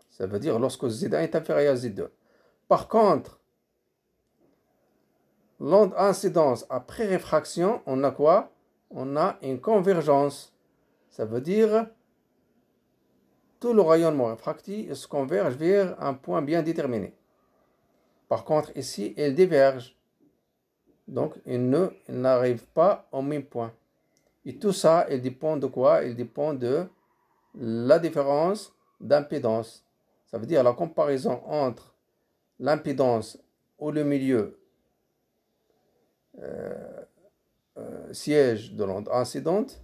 Ça veut dire lorsque Z1 est inférieur à Z2. Par contre, l'onde incidence après réfraction, on a quoi? On a une convergence. Ça veut dire tout le rayonnement réfractif se converge vers un point bien déterminé. Par contre, ici, elle diverge. Donc, il n'arrive pas au même point. Et tout ça, il dépend de quoi? Il dépend de la différence d'impédance. Ça veut dire la comparaison entre l'impédance ou le milieu siège de l'onde incidente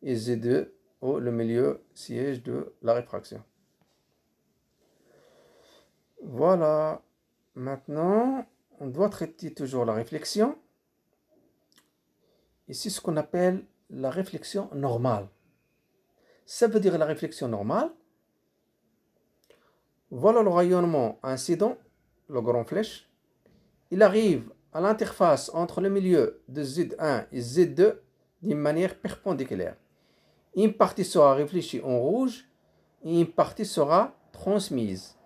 et Z2 ou le milieu siège de la réfraction. Voilà. Maintenant, on doit traiter toujours la réflexion. Ici, ce qu'on appelle la réflexion normale. Ça veut dire la réflexion normale. Voilà le rayonnement incident, le grand flèche. Il arrive à l'interface entre le milieu de Z1 et Z2 d'une manière perpendiculaire. Une partie sera réfléchie en rouge et une partie sera transmise.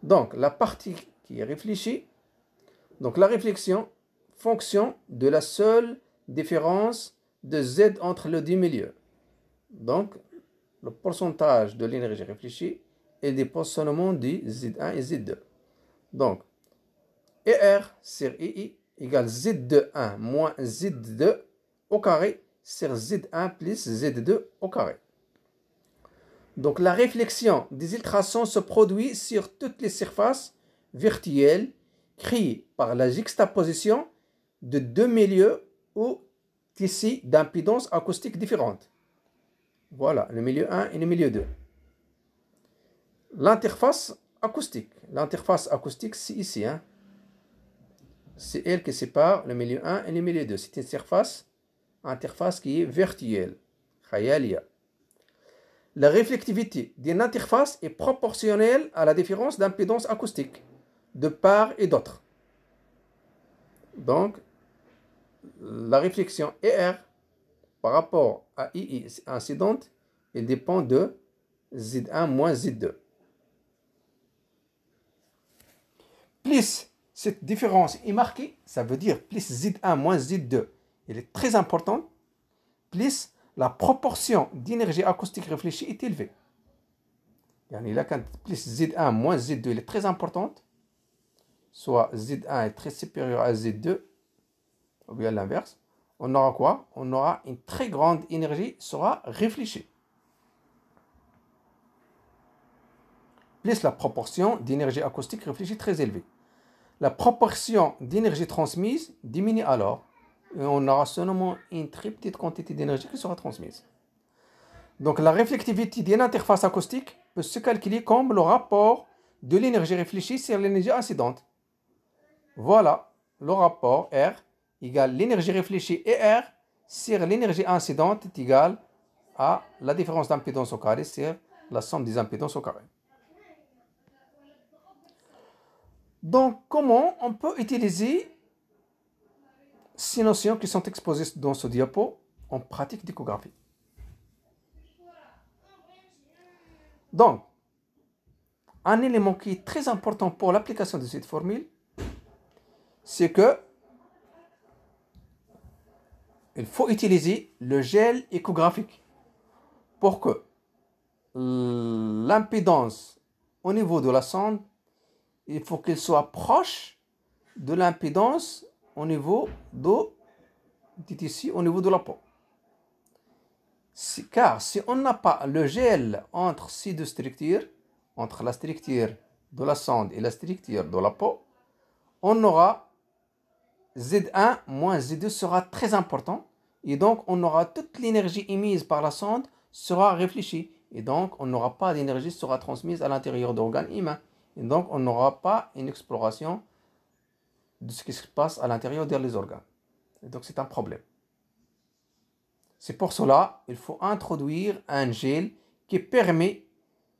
Donc, la partie qui est réfléchie, donc la réflexion, fonction de la seule différence de Z entre les deux milieux. Donc, le pourcentage de l'énergie réfléchie est dépend seulement du Z1 et Z2. Donc, ER sur II égale Z21 moins Z2 au carré sur Z1 plus Z2 au carré. Donc, la réflexion des ultrasons se produit sur toutes les surfaces virtuelles créées par la juxtaposition de deux milieux ou tissus d'impédance acoustique différentes. Voilà, le milieu 1 et le milieu 2. L'interface acoustique. L'interface acoustique, c'est ici. Hein. C'est elle qui sépare le milieu 1 et le milieu 2. C'est une interface qui est virtuelle. Khayalia. La réflectivité d'une interface est proportionnelle à la différence d'impédance acoustique de part et d'autre. Donc, la réflexion ER par rapport à II incidente, elle dépend de Z1 moins Z2. Plus cette différence est marquée, ça veut dire plus Z1 moins Z2, elle est très importante, plus la proportion d'énergie acoustique réfléchie est élevée. Là, quand plus Z1 moins Z2 elle est très importante, soit Z1 est très supérieur à Z2, ou bien l'inverse, on aura quoi? On aura une très grande énergie sera réfléchie. Plus la proportion d'énergie acoustique réfléchie très élevée. La proportion d'énergie transmise diminue alors. Et on aura seulement une très petite quantité d'énergie qui sera transmise. Donc la réflectivité d'une interface acoustique peut se calculer comme le rapport de l'énergie réfléchie sur l'énergie incidente. Voilà, le rapport R égale l'énergie réfléchie et R sur l'énergie incidente est égale à la différence d'impédance au carré sur la somme des impédances au carré. Donc, comment on peut utiliser ces notions qui sont exposées dans ce diapo en pratique d'échographie? Donc, un élément qui est très important pour l'application de cette formule, c'est que il faut utiliser le gel échographique pour que l'impédance au niveau de la sonde, il faut qu'elle soit proche de l'impédance au niveau au niveau de la peau. Car si on n'a pas le gel entre ces deux structures, entre la structure de la sonde et la structure de la peau, on aura Z1 moins Z2 sera très important et donc on aura toute l'énergie émise par la sonde sera réfléchie et donc on n'aura pas d'énergie sera transmise à l'intérieur d'organes humains et donc on n'aura pas une exploration de ce qui se passe à l'intérieur des organes. Et donc c'est un problème. C'est pour cela qu'il faut introduire un gel qui permet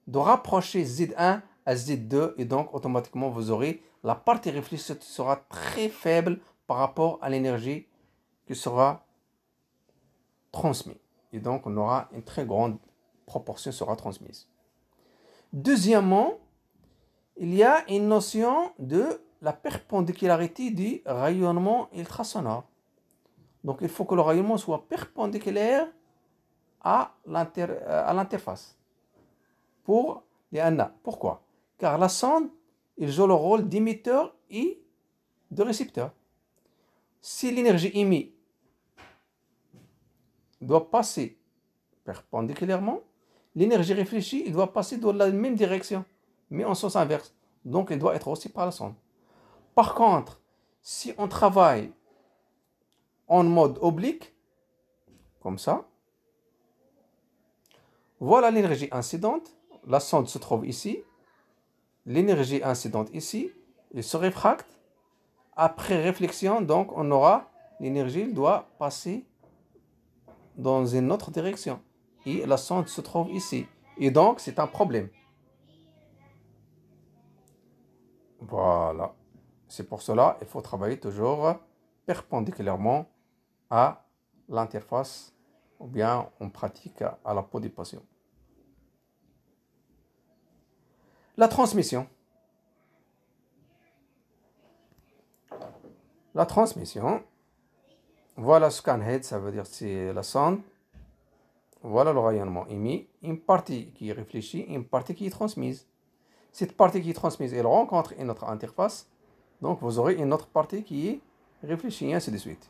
de rapprocher Z1 à Z2 et donc automatiquement vous aurez la partie réfléchie sera très faible par rapport à l'énergie qui sera transmise. Et donc on aura une très grande proportion sera transmise. Deuxièmement, il y a une notion de la perpendicularité du rayonnement ultrasonore. Donc il faut que le rayonnement soit perpendiculaire à l'interface. Pour les ANA. Pourquoi? Car la sonde, il joue le rôle d'émetteur et de récepteur. Si l'énergie émise doit passer perpendiculairement, l'énergie réfléchie, il doit passer dans la même direction, mais en sens inverse. Donc, il doit être aussi par la sonde. Par contre, si on travaille en mode oblique, comme ça, voilà l'énergie incidente. La sonde se trouve ici. L'énergie incidente ici, elle se réfracte. Après réflexion, donc, on aura l'énergie doit passer dans une autre direction. Et la sonde se trouve ici. Et donc, c'est un problème. Voilà. C'est pour cela qu'il faut travailler toujours perpendiculairement à l'interface ou bien on pratique à la peau des patients. La transmission. La transmission, voilà scan head, ça veut dire c'est la sonde. Voilà le rayonnement émis. Une partie qui est réfléchie, une partie qui est transmise. Cette partie qui est transmise, elle rencontre une autre interface. Donc vous aurez une autre partie qui est réfléchie, et ainsi de suite.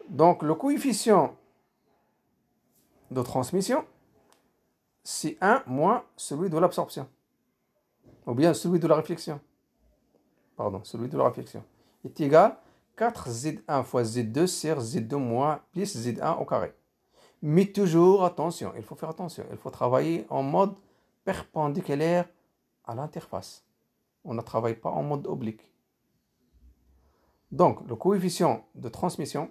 Donc le coefficient de transmission, c'est 1 moins celui de l'absorption. Ou bien celui de la réflexion. Pardon, celui de la réflexion. Est égal à 4Z1 fois Z2 sur Z2 moins plus Z1 au carré. Mais toujours, attention, il faut faire attention. Il faut travailler en mode perpendiculaire à l'interface. On ne travaille pas en mode oblique. Donc, le coefficient de transmission,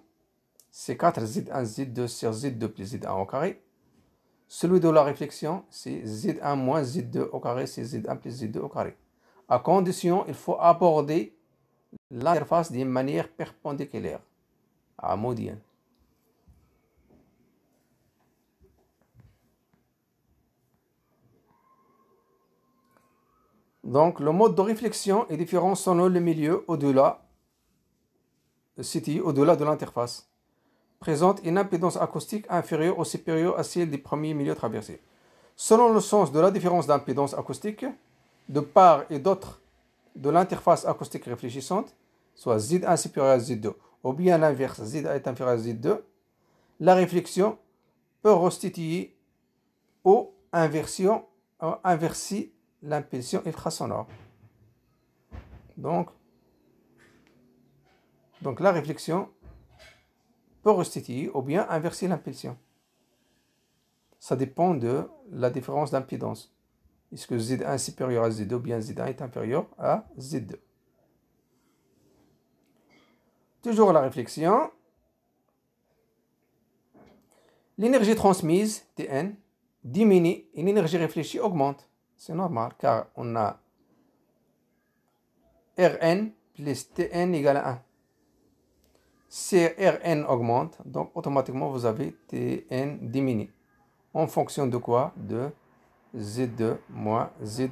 c'est 4Z1, Z2 sur Z2 plus Z1 au carré. Celui de la réflexion, c'est Z1 moins Z2 au carré, c'est Z1 plus Z2 au carré. À condition, il faut aborder l'interface d'une manière perpendiculaire, amodienne. Donc, le mode de réflexion est différent selon le milieu au-delà de l'interface. Présente une impédance acoustique inférieure ou supérieure à celle des premiers milieux traversés. Selon le sens de la différence d'impédance acoustique, de part et d'autre de l'interface acoustique réfléchissante, soit Z1 supérieur à Z2, ou bien l'inverse, Z1 est inférieur à Z2, la réflexion peut restituer ou inverser l'impulsion ultrasonore. Donc la réflexion peut restituer ou bien inverser l'impulsion. Ça dépend de la différence d'impédance. Est-ce que Z1 est supérieur à Z2 ou bien Z1 est inférieur à Z2? Toujours la réflexion. L'énergie transmise, Tn, diminue et l'énergie réfléchie augmente. C'est normal car on a Rn plus Tn égale à 1. Si Rn augmente, donc automatiquement vous avez Tn diminue. En fonction de quoi? De Z2 moins Z1.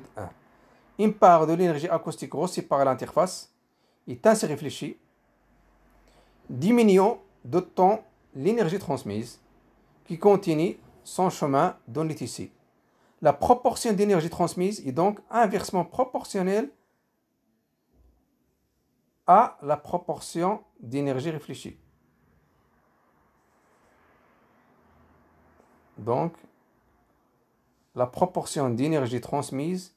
Une part de l'énergie acoustique reçue par l'interface est ainsi réfléchie, diminuant d'autant l'énergie transmise qui continue son chemin dans les tissus. La proportion d'énergie transmise est donc inversement proportionnelle à la proportion d'énergie réfléchie. Donc, la proportion d'énergie transmise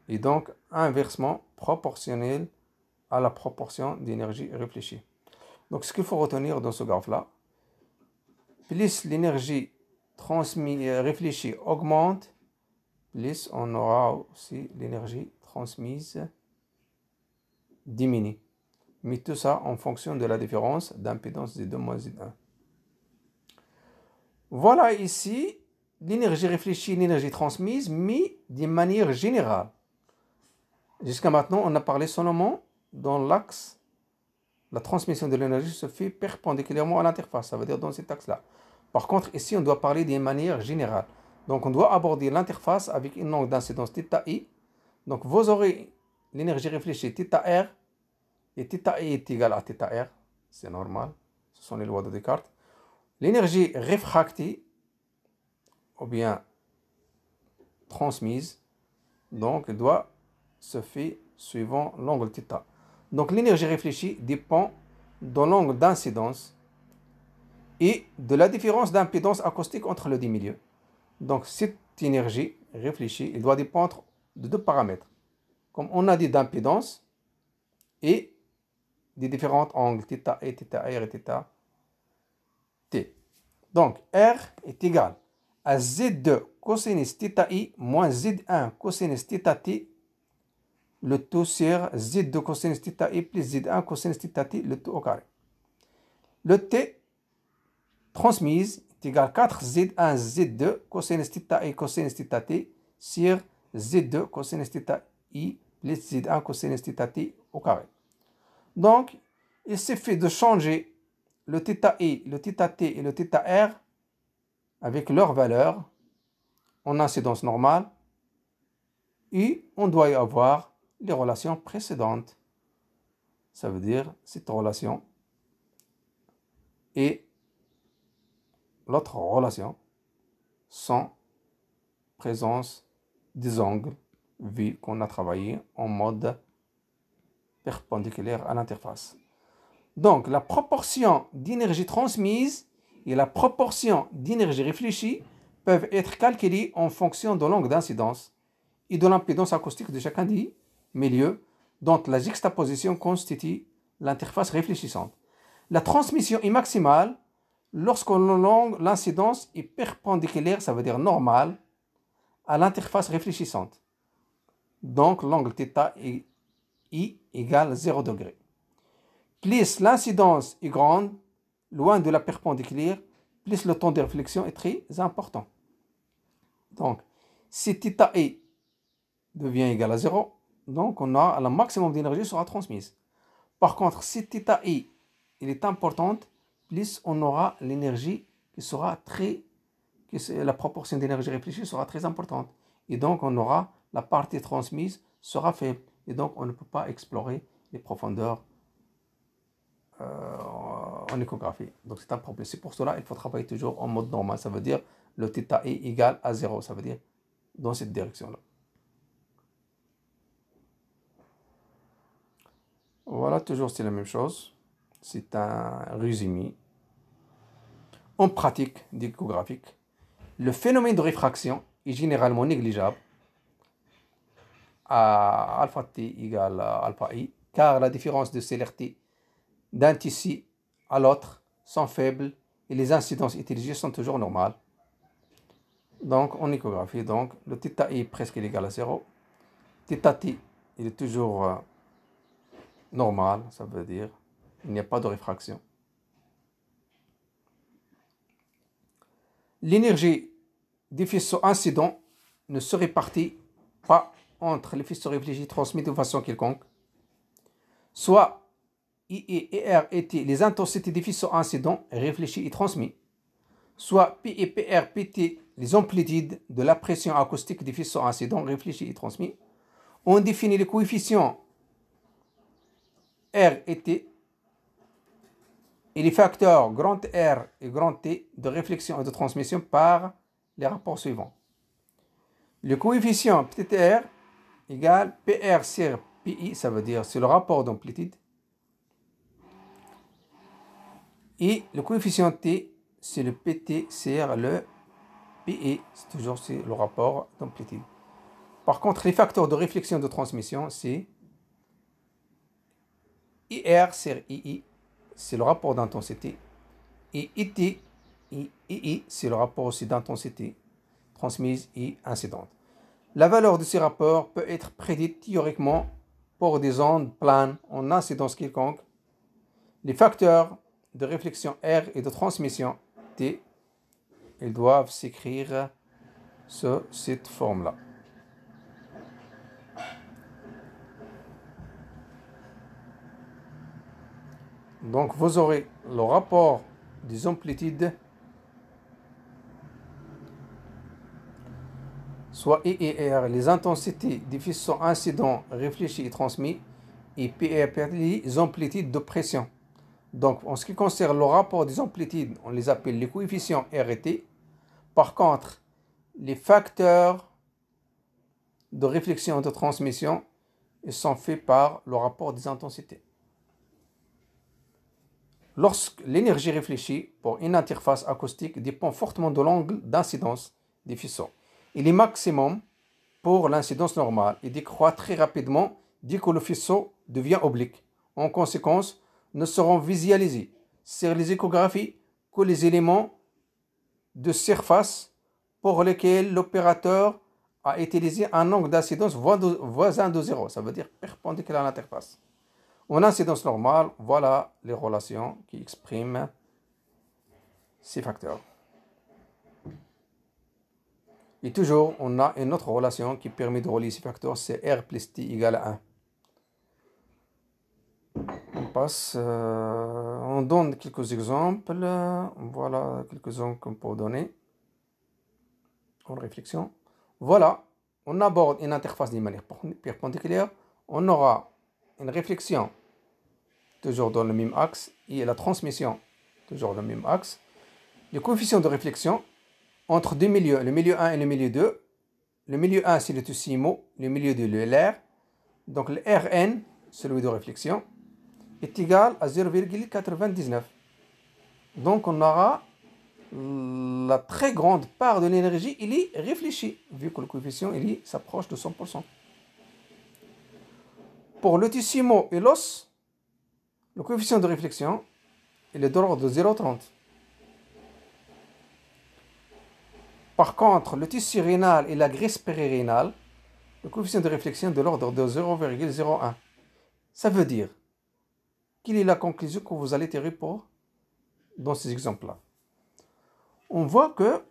est donc inversement proportionnelle à la proportion d'énergie réfléchie. Donc, ce qu'il faut retenir dans ce graphe-là, plus l'énergie réfléchie augmente, plus on aura aussi l'énergie transmise diminue. Mais tout ça en fonction de la différence d'impédance Z2 moins Z1. Voilà ici l'énergie réfléchie et l'énergie transmise, mais d'une manière générale. Jusqu'à maintenant, on a parlé seulement dans l'axe. La transmission de l'énergie se fait perpendiculairement à l'interface, ça veut dire dans cet axe-là. Par contre, ici, on doit parler d'une manière générale. Donc, on doit aborder l'interface avec une longue d'incidence θi. Donc, vous aurez l'énergie réfléchie θr, et θi est égal à θr. C'est normal, ce sont les lois de Descartes. L'énergie réfractée, ou bien transmise, donc doit se faire suivant l'angle θ. Donc l'énergie réfléchie dépend de l'angle d'incidence et de la différence d'impédance acoustique entre les deux milieux. Donc cette énergie réfléchie, elle doit dépendre de deux paramètres. Comme on a dit d'impédance et des différents angles θ et θr et θt. Donc R est égal à Z2 cosinus θi moins Z1 cosinus θt, le tout sur Z2 cosinus θi plus Z1 cosinus θt, le tout au carré. Le T transmise est égal à 4Z1 Z2 cosinus θi cosinus θt sur Z2 cosinus θi plus Z1 cosinus θt au carré. Donc, il suffit de changer le θi, le θt et le θr avec leur valeur en incidence normale et on doit y avoir les relations précédentes. Ça veut dire cette relation et l'autre relation sans présence des angles vu qu'on a travaillé en mode perpendiculaire à l'interface. Donc la proportion d'énergie transmise et la proportion d'énergie réfléchie peuvent être calculées en fonction de l'angle d'incidence et de l'impédance acoustique de chacun des milieux dont la juxtaposition constitue l'interface réfléchissante. La transmission est maximale lorsque l'incidence est perpendiculaire, ça veut dire normale, à l'interface réfléchissante. Donc l'angle θ I égale 0 degré. Plus l'incidence est grande, loin de la perpendiculaire, plus le temps de réflexion est très important. Donc, si θi devient égal à 0, donc on a le maximum d'énergie sera transmise. Par contre, si θi il est importante, plus on aura l'énergie qui sera la proportion d'énergie réfléchie sera très importante. Et donc, on aura la partie transmise sera faible. Et donc, on ne peut pas explorer les profondeurs en échographie. Donc, c'est un problème. C'est pour cela qu'il faut travailler toujours en mode normal. Ça veut dire le θ est égal à 0, ça veut dire dans cette direction-là. Voilà, toujours c'est la même chose. C'est un résumé. En pratique d'échographique, le phénomène de réfraction est généralement négligeable à alpha t égale à alpha i, car la différence de célérité d'un tissu à l'autre sont faibles et les incidences utilisées sont toujours normales. Donc en échographie, donc, le θ est presque égal à 0. θt il est toujours normal, ça veut dire il n'y a pas de réfraction. L'énergie des faisceaux incidents ne se répartit pas entre les faisceaux réfléchis transmis de façon quelconque. Soit I et R étaient les intensités des faisceaux incidents réfléchis et transmis. Soit P et PR étaient les amplitudes de la pression acoustique des faisceaux incidents réfléchis et transmis. On définit les coefficients R et T et les facteurs grand R et grand T de réflexion et de transmission par les rapports suivants. Le coefficient petit r égale PR sur PI, ça veut dire c'est le rapport d'amplitude. Et le coefficient T, c'est le PT sur le PE, c'est toujours le rapport d'amplitude. Par contre, les facteurs de réflexion et de transmission, c'est IR sur II, c'est le rapport d'intensité. Et IT, II, c'est le rapport aussi d'intensité transmise et incidente. La valeur de ces rapports peut être prédite théoriquement pour des ondes planes en incidence quelconque. Les facteurs de réflexion R et de transmission T, ils doivent s'écrire sous cette forme-là. Donc vous aurez le rapport des amplitudes, soit I et R, les intensités des faisceaux incidents réfléchis et transmis, et P et R, les amplitudes de pression. Donc en ce qui concerne le rapport des amplitudes, on les appelle les coefficients R et T. Par contre, les facteurs de réflexion et de transmission, ils sont faits par le rapport des intensités. Lorsque l'énergie réfléchie pour une interface acoustique dépend fortement de l'angle d'incidence des faisceaux. Il est maximum pour l'incidence normale et décroît très rapidement dès que le faisceau devient oblique. En conséquence, ne seront visualisés sur les échographies que les éléments de surface pour lesquels l'opérateur a utilisé un angle d'incidence voisin de 0, ça veut dire perpendiculaire à l'interface. En incidence normale, voilà les relations qui expriment ces facteurs. Et toujours, on a une autre relation qui permet de relier ces facteurs, c'est R plus T égale à 1. On passe, on donne quelques exemples. Voilà quelques exemples qu'on peut donner en réflexion. Voilà, on aborde une interface d'une manière perpendiculaire. On aura une réflexion toujours dans le même axe et la transmission toujours dans le même axe. Les coefficients de réflexion entre deux milieux, le milieu 1 et le milieu 2. Le milieu 1 c'est le Tussimo, le milieu 2 le LR. Donc le Rn, celui de réflexion, est égal à 0,99. Donc on aura la très grande part de l'énergie, il est réfléchi, vu que le coefficient il s'approche de 100%. Pour le Tussimo et l'os, le coefficient de réflexion il est de l'ordre de 0,30. Par contre, le tissu rénal et la graisse périrénale, le coefficient de réflexion est de l'ordre de 0,01. Ça veut dire, quelle est la conclusion que vous allez tirer dans ces exemples-là? On voit que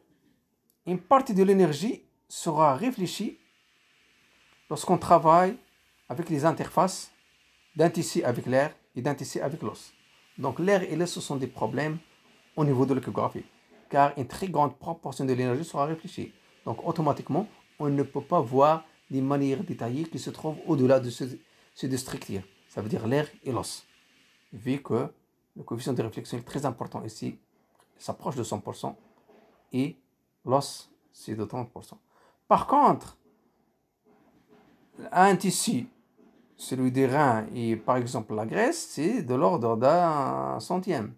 une partie de l'énergie sera réfléchie lorsqu'on travaille avec les interfaces d'un tissu avec l'air et d'un tissu avec l'os. Donc l'air et l'os, ce sont des problèmes au niveau de l'échographie, car une très grande proportion de l'énergie sera réfléchie. Donc automatiquement, on ne peut pas voir les manières détaillées qui se trouvent au-delà de ces deux structures. Ça veut dire l'air et l'os. Vu que le coefficient de réflexion est très important ici, il s'approche de 100%, et L'os, c'est de 30%. Par contre, un tissu, celui des reins et par exemple la graisse, c'est de l'ordre d'un centième.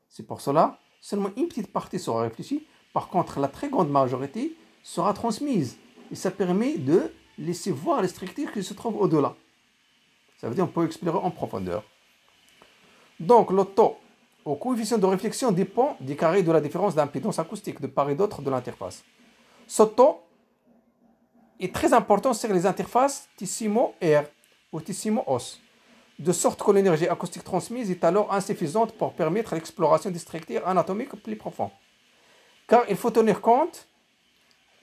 C'est pour cela, seulement une petite partie sera réfléchie. Par contre, la très grande majorité sera transmise. Et ça permet de laisser voir les structures qui se trouvent au-delà. Ça veut dire qu'on peut explorer en profondeur. Donc, le taux au coefficient de réflexion dépend du carré de la différence d'impédance acoustique de part et d'autre de l'interface. Ce taux est très important sur les interfaces Tissimo-R ou Tissimo-os, de sorte que l'énergie acoustique transmise est alors insuffisante pour permettre l'exploration des structures anatomiques plus profondes. Car il faut tenir compte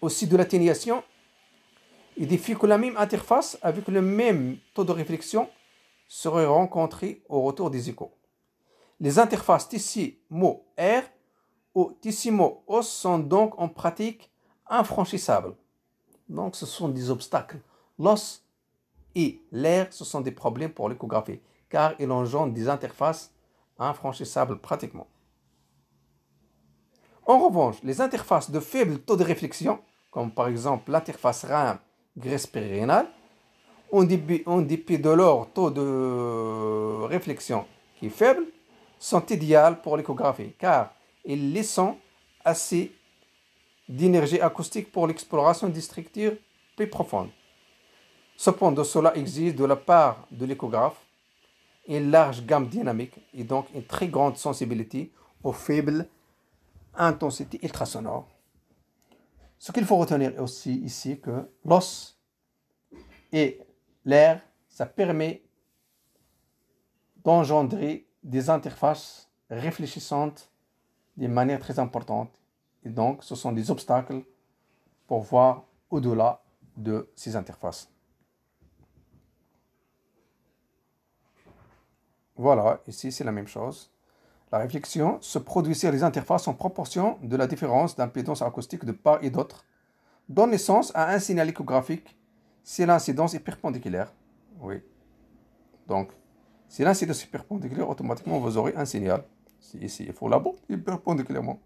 aussi de l'atténuation et des faits que la même interface avec le même taux de réflexion serait rencontrée au retour des échos. Les interfaces Tissimo-R ou Tissimo-os sont donc en pratique infranchissables. Donc ce sont des obstacles. L'os et l'air, ce sont des problèmes pour l'échographie, car ils engendrent des interfaces infranchissables pratiquement. En revanche, les interfaces de faible taux de réflexion, comme par exemple l'interface rein-graisse périrénale, en dépit de leur taux de réflexion qui est faible, sont idéales pour l'échographie, car ils laissent assez d'énergie acoustique pour l'exploration des structures plus profondes. Cependant, cela exige de la part de l'échographe une large gamme dynamique et donc une très grande sensibilité aux faibles intensités ultrasonores. Ce qu'il faut retenir aussi ici, que l'os et l'air, ça permet d'engendrer des interfaces réfléchissantes de manière très importante. Et donc, ce sont des obstacles pour voir au-delà de ces interfaces. Voilà, ici c'est la même chose. La réflexion se produit sur les interfaces en proportion de la différence d'impédance acoustique de part et d'autre, donne naissance à un signal échographique si l'incidence est perpendiculaire. Oui. Donc, si l'incidence est perpendiculaire, automatiquement vous aurez un signal. Ici, il faut là-bas, perpendiculairement.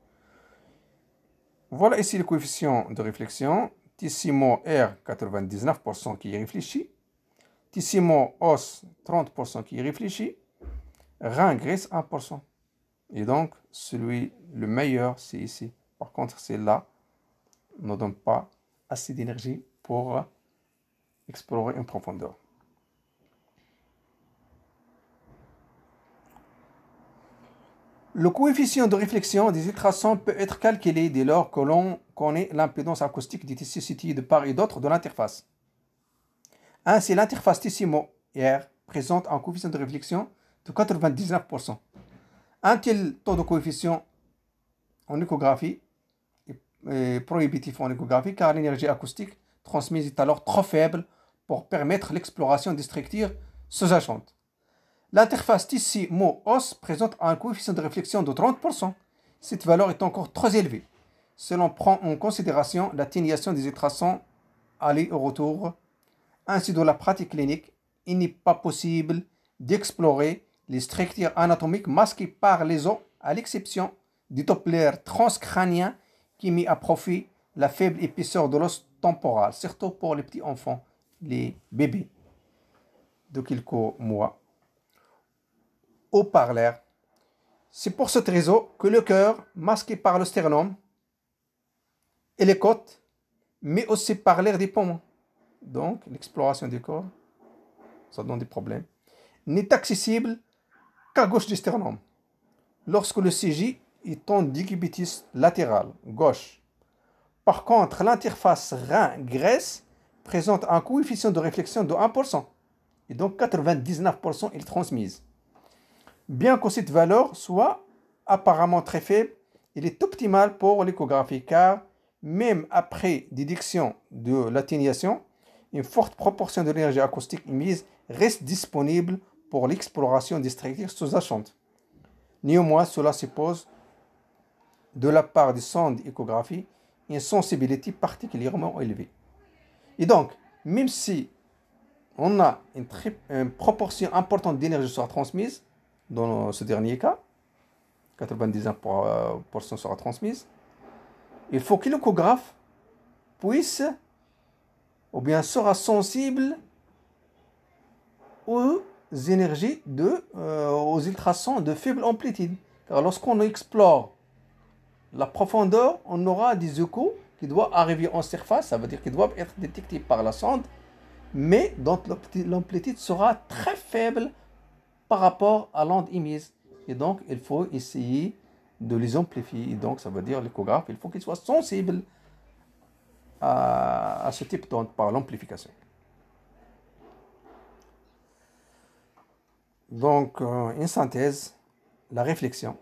Voilà ici le coefficient de réflexion. Tissimo R, 99% qui est réfléchi. Tissimo os, 30% qui est réfléchi. Rein graisse, 1%. Et donc, le meilleur, c'est ici. Par contre, celle-là ne donne pas assez d'énergie pour explorer une profondeur. Le coefficient de réflexion des ultrasons peut être calculé dès lors que l'on connaît l'impédance acoustique des tissus situés de part et d'autre de l'interface. Ainsi, l'interface Tissimo-R présente un coefficient de réflexion de 99%. Un tel taux de coefficient en échographie est prohibitif en échographie car l'énergie acoustique transmise est alors trop faible pour permettre l'exploration des structures sous-jacentes. L'interface Tissimo-os présente un coefficient de réflexion de 30%. Cette valeur est encore trop élevée si l'on prend en considération l'atténuation des ultrasons aller et retour. Ainsi, dans la pratique clinique, il n'est pas possible d'explorer les structures anatomiques masquées par les os, à l'exception du Doppler transcrânien qui met à profit la faible épaisseur de l'os temporal, surtout pour les petits enfants, les bébés de quelques mois. Ou par l'air. C'est pour cette raison que le cœur, masqué par le sternum et les côtes, mais aussi par l'air des poumons, donc l'exploration du corps, ça donne des problèmes, n'est accessible qu'à gauche du sternum, lorsque le CJ est en décubitus latéral, gauche. Par contre, l'interface rein-graisse présente un coefficient de réflexion de 1%, et donc 99% est transmise. Bien que cette valeur soit apparemment très faible, il est optimal pour l'échographie car même après déduction de l'atténuation, une forte proportion de l'énergie acoustique émise reste disponible pour l'exploration des structures sous-jacentes. Néanmoins, cela suppose de la part des sondes d'échographie une sensibilité particulièrement élevée. Et donc, même si on a une proportion importante d'énergie sera transmise, dans ce dernier cas, 99% sera transmise, Il faut que l'échographe puisse ou bien sera sensible aux énergies aux ultrasons de faible amplitude. Car lorsqu'on explore la profondeur, on aura des échos qui doivent arriver en surface, ça veut dire qu'ils doivent être détectés par la sonde, mais dont l'amplitude sera très faible par rapport à l'onde émise. Et donc, il faut essayer de les amplifier. Et donc, ça veut dire l'échographe, il faut qu'il soit sensible à ce type d'onde par l'amplification. Donc, une synthèse, la réflexion.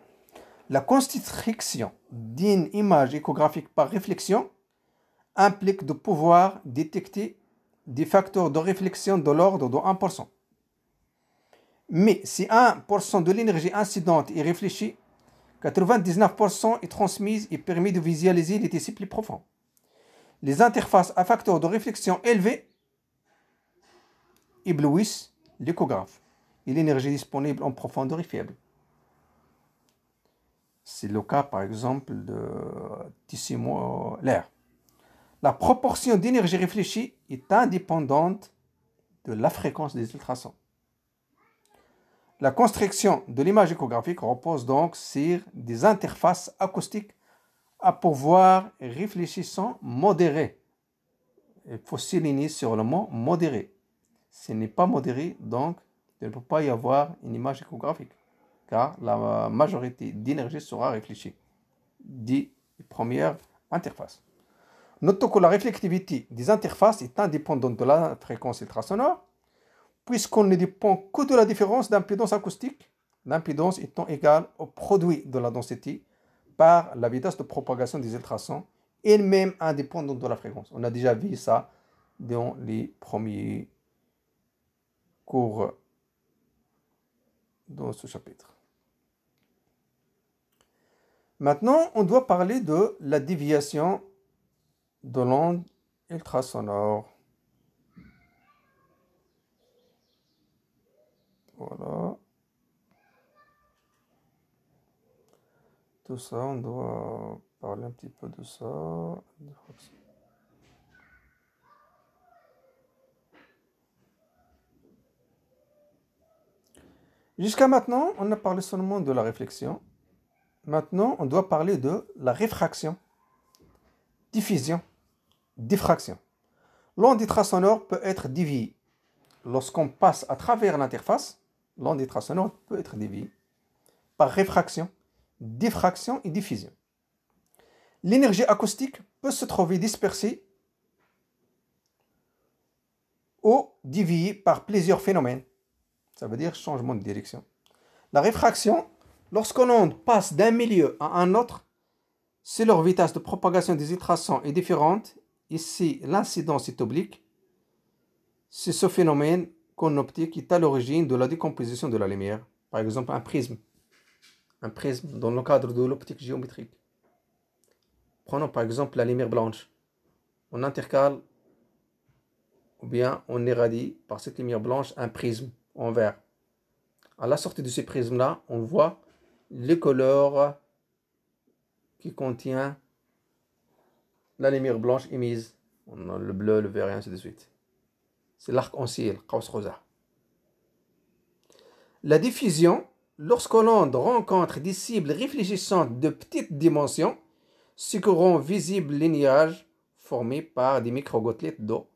La construction d'une image échographique par réflexion implique de pouvoir détecter des facteurs de réflexion de l'ordre de 1%. Mais si 1% de l'énergie incidente est réfléchie, 99% est transmise et permet de visualiser les tissus plus profonds. Les interfaces à facteurs de réflexion élevés éblouissent l'échographe et l'énergie disponible en profondeur est faible. C'est le cas par exemple de tissu molaire. La proportion d'énergie réfléchie est indépendante de la fréquence des ultrasons. La construction de l'image échographique repose donc sur des interfaces acoustiques à pouvoir réfléchissant modéré. Il faut souligner sur le mot modéré. Ce n'est pas modéré, donc il ne peut pas y avoir une image échographique, car la majorité d'énergie sera réfléchie des premières interfaces. Notons que la réflectivité des interfaces est indépendante de la fréquence ultrasonore, puisqu'on ne dépend que de la différence d'impédance acoustique, l'impédance étant égale au produit de la densité par la vitesse de propagation des ultrasons, elle-même indépendante de la fréquence. On a déjà vu ça dans les premiers cours dans ce chapitre. Maintenant, on doit parler de la déviation de l'onde ultrasonore. Voilà. Tout ça, on doit parler un petit peu de ça. Jusqu'à maintenant, on a parlé seulement de la réflexion. Maintenant, on doit parler de la réfraction, diffusion, diffraction. L'onde ultrasonore peut être déviée. Lorsqu'on passe à travers l'interface, l'onde ultrasonore peut être déviée par réfraction, diffraction et diffusion. L'énergie acoustique peut se trouver dispersée ou déviée par plusieurs phénomènes. Ça veut dire changement de direction. La réfraction, lorsqu'une onde passe d'un milieu à un autre, si leur vitesse de propagation des ultrasons est différente et si l'incidence est oblique, c'est ce phénomène qu'en optique est à l'origine de la décomposition de la lumière. Par exemple, un prisme dans le cadre de l'optique géométrique. Prenons par exemple la lumière blanche. On intercale ou bien on irradie par cette lumière blanche un prisme en vert. À la sortie de ce prisme-là, on voit les couleurs qui contient la lumière blanche émise. On a le bleu, le vert et ainsi de suite. C'est l'arc-en-ciel, Qaus Rosa. La diffusion, lorsque l'onde rencontre des cibles réfléchissantes de petites dimensions, ce que rend visibles les nuages formés par des micro-gouttelettes d'eau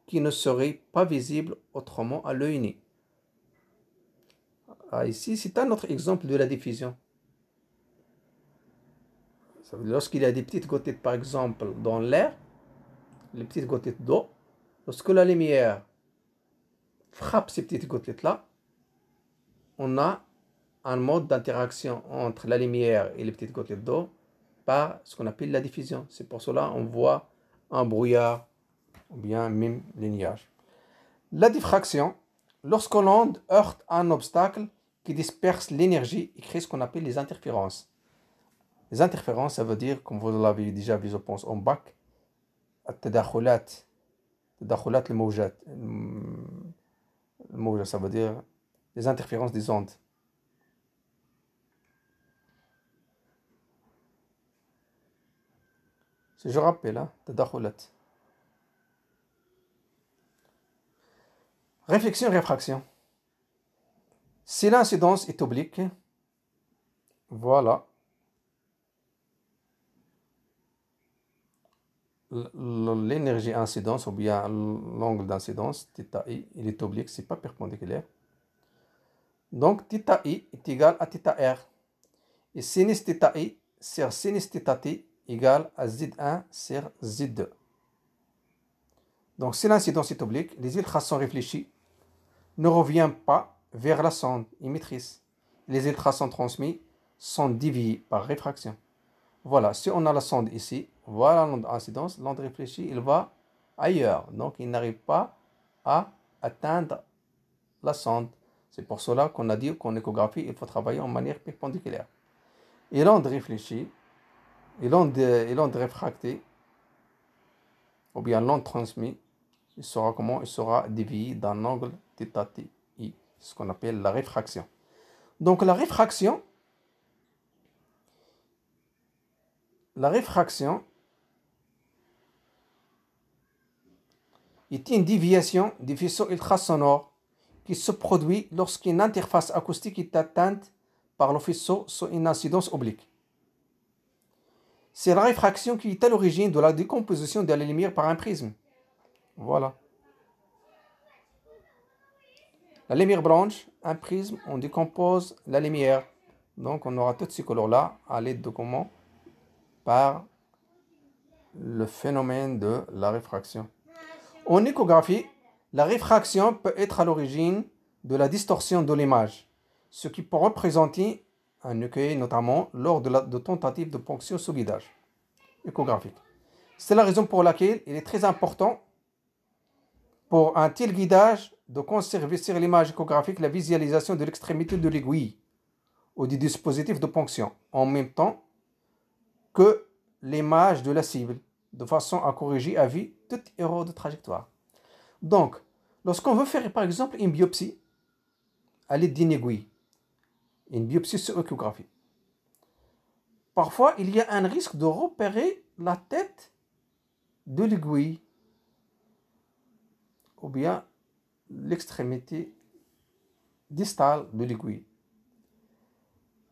qui ne seraient pas visibles autrement à l'œil nu. Ici, c'est un autre exemple de la diffusion. Lorsqu'il y a des petites gouttelettes, par exemple, dans l'air, les petites gouttelettes d'eau, lorsque la lumière frappe ces petites gouttelettes-là, on a un mode d'interaction entre la lumière et les petites gouttelettes d'eau par ce qu'on appelle la diffusion. C'est pour cela qu'on voit un brouillard ou bien même les nuages. La diffraction, lorsque l'onde heurte un obstacle qui disperse l'énergie et crée ce qu'on appelle les interférences. Les interférences, ça veut dire, comme vous l'avez déjà vu, je pense, en bac, التداخلات الموجات. الموجة, ça veut dire les interférences des ondes. Je rappelle, hein, تدخلات. Réflexion, réfraction. Si l'incidence est oblique, voilà, l'énergie incidence ou bien l'angle d'incidence, θi, il est oblique, c'est pas perpendiculaire. Donc θi est égal à θr. Et sinus θi sur sinus θt égale à Z1 sur Z2. Donc si l'incidence est oblique, les ultrasons réfléchis ne reviennent pas vers la sonde émettrice. Les ultrasons transmis sont déviés par réfraction. Voilà, si on a la sonde ici, voilà l'onde d'incidence, l'onde réfléchie, il va ailleurs. Donc il n'arrive pas à atteindre la sonde. C'est pour cela qu'on a dit qu'en échographie, il faut travailler en manière perpendiculaire. Et l'onde réfléchie, et l'onde réfractée, ou bien l'onde transmise, il sera comment? Il sera dévié d'un angle θi, ce qu'on appelle la réfraction. Donc la réfraction est une déviation du faisceau ultrasonore qui se produit lorsqu'une interface acoustique est atteinte par le faisceau sous une incidence oblique. C'est la réfraction qui est à l'origine de la décomposition de la lumière par un prisme. Voilà. La lumière blanche, un prisme, on décompose la lumière. Donc on aura toutes ces couleurs-là à l'aide de comment? Par le phénomène de la réfraction. En échographie, la réfraction peut être à l'origine de la distorsion de l'image, ce qui peut représenter un écueil notamment lors de tentatives de ponction sous guidage échographique. C'est la raison pour laquelle il est très important pour un tel guidage de conserver sur l'image échographique la visualisation de l'extrémité de l'aiguille ou du dispositif de ponction, en même temps que l'image de la cible, de façon à corriger à vie toute erreur de trajectoire. Donc, lorsqu'on veut faire par exemple une biopsie à l'aide d'une aiguille, une biopsie sur échographie, parfois il y a un risque de repérer la tête de l'aiguille ou bien l'extrémité distale de l'aiguille.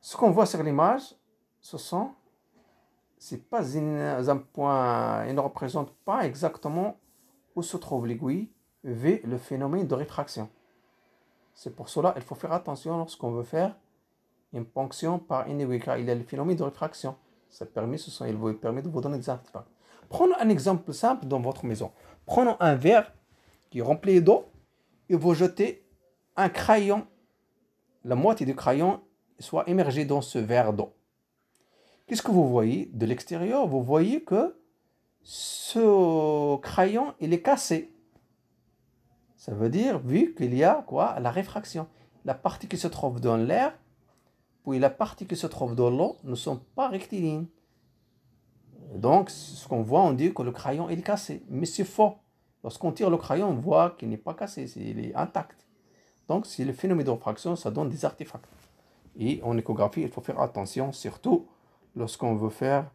Ce qu'on voit sur l'image, c'est pas un point, il ne représente pas exactement où se trouve l'aiguille vu le phénomène de réfraction. C'est pour cela qu'il faut faire attention lorsqu'on veut faire une ponction par une aiguille, car il y a le phénomène de réfraction. Il vous permet de vous donner des artefacts. Prenons un exemple simple dans votre maison. Prenons un verre qui est rempli d'eau et vous jetez un crayon, la moitié du crayon soit immergée dans ce verre d'eau. Qu'est-ce que vous voyez de l'extérieur? Vous voyez que ce crayon, il est cassé. Ça veut dire, vu qu'il y a quoi? La réfraction. La partie qui se trouve dans l'air, puis la partie qui se trouve dans l'eau ne sont pas rectilignes. Donc, ce qu'on voit, on dit que le crayon il est cassé. Mais c'est faux. Lorsqu'on tire le crayon, on voit qu'il n'est pas cassé, il est intact. Donc, c'est le phénomène de réfraction, ça donne des artefacts. Et en échographie, il faut faire attention, surtout lorsqu'on veut faire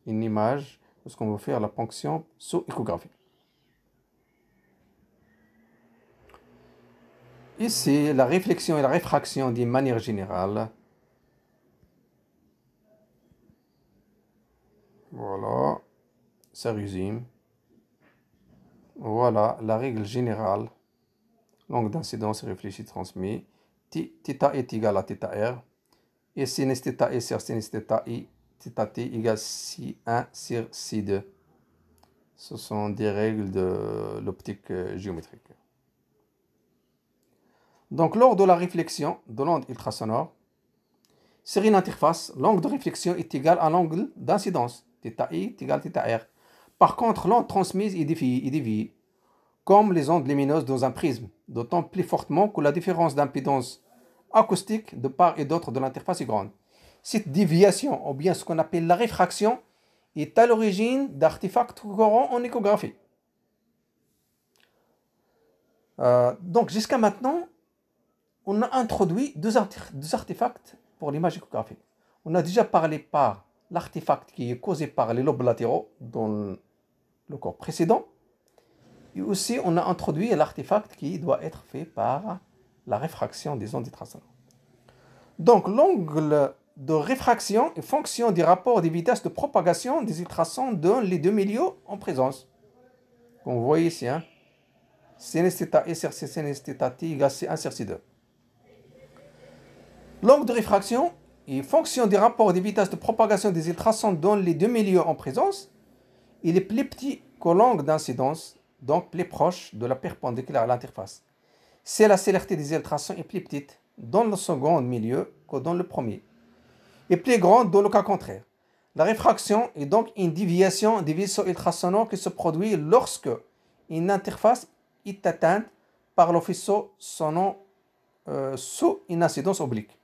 une image, lorsqu'on veut faire la ponction sous échographie. Ici, la réflexion et la réfraction d'une manière générale. Voilà, ça résume. Voilà la règle générale. L'angle d'incidence réfléchi transmis. Θ est égal à θr. Et sinus θi sur sinus θi, θt égale C1 sur C2. Ce sont des règles de l'optique géométrique. Donc, lors de la réflexion de l'onde ultrasonore, sur une interface, l'angle de réflexion est égal à l'angle d'incidence. θi est égal à θr. Par contre, l'onde transmise est déviée, comme les ondes lumineuses dans un prisme, d'autant plus fortement que la différence d'impédance acoustique de part et d'autre de l'interface est grande. Cette déviation, ou bien ce qu'on appelle la réfraction, est à l'origine d'artefacts courants en échographie. Donc jusqu'à maintenant, on a introduit deux artefacts pour l'image échographique. On a déjà parlé par l'artefact qui est causé par les lobes latéraux dans le cours précédent. Et aussi, on a introduit l'artefact qui doit être fait par la réfraction des ondes ultrasonores. Donc, l'angle de réfraction est fonction du rapport des vitesses de propagation des ultrasons dans les deux milieux en présence. Comme vous voyez ici, hein, sin θ S sur sin θ t égale C1 sur C2. L'angle de réfraction est fonction du rapport des vitesses de propagation des ultrasons dans les deux milieux en présence. Il est plus petit que l'angle d'incidence, donc plus proche de la perpendiculaire à l'interface. Si la célérité des ultrasons est plus petite dans le second milieu que dans le premier, et plus grande dans le cas contraire. La réfraction est donc une déviation des vaisseaux ultrasonores qui se produit lorsque une interface est atteinte par le faisceau sonore sous une incidence oblique.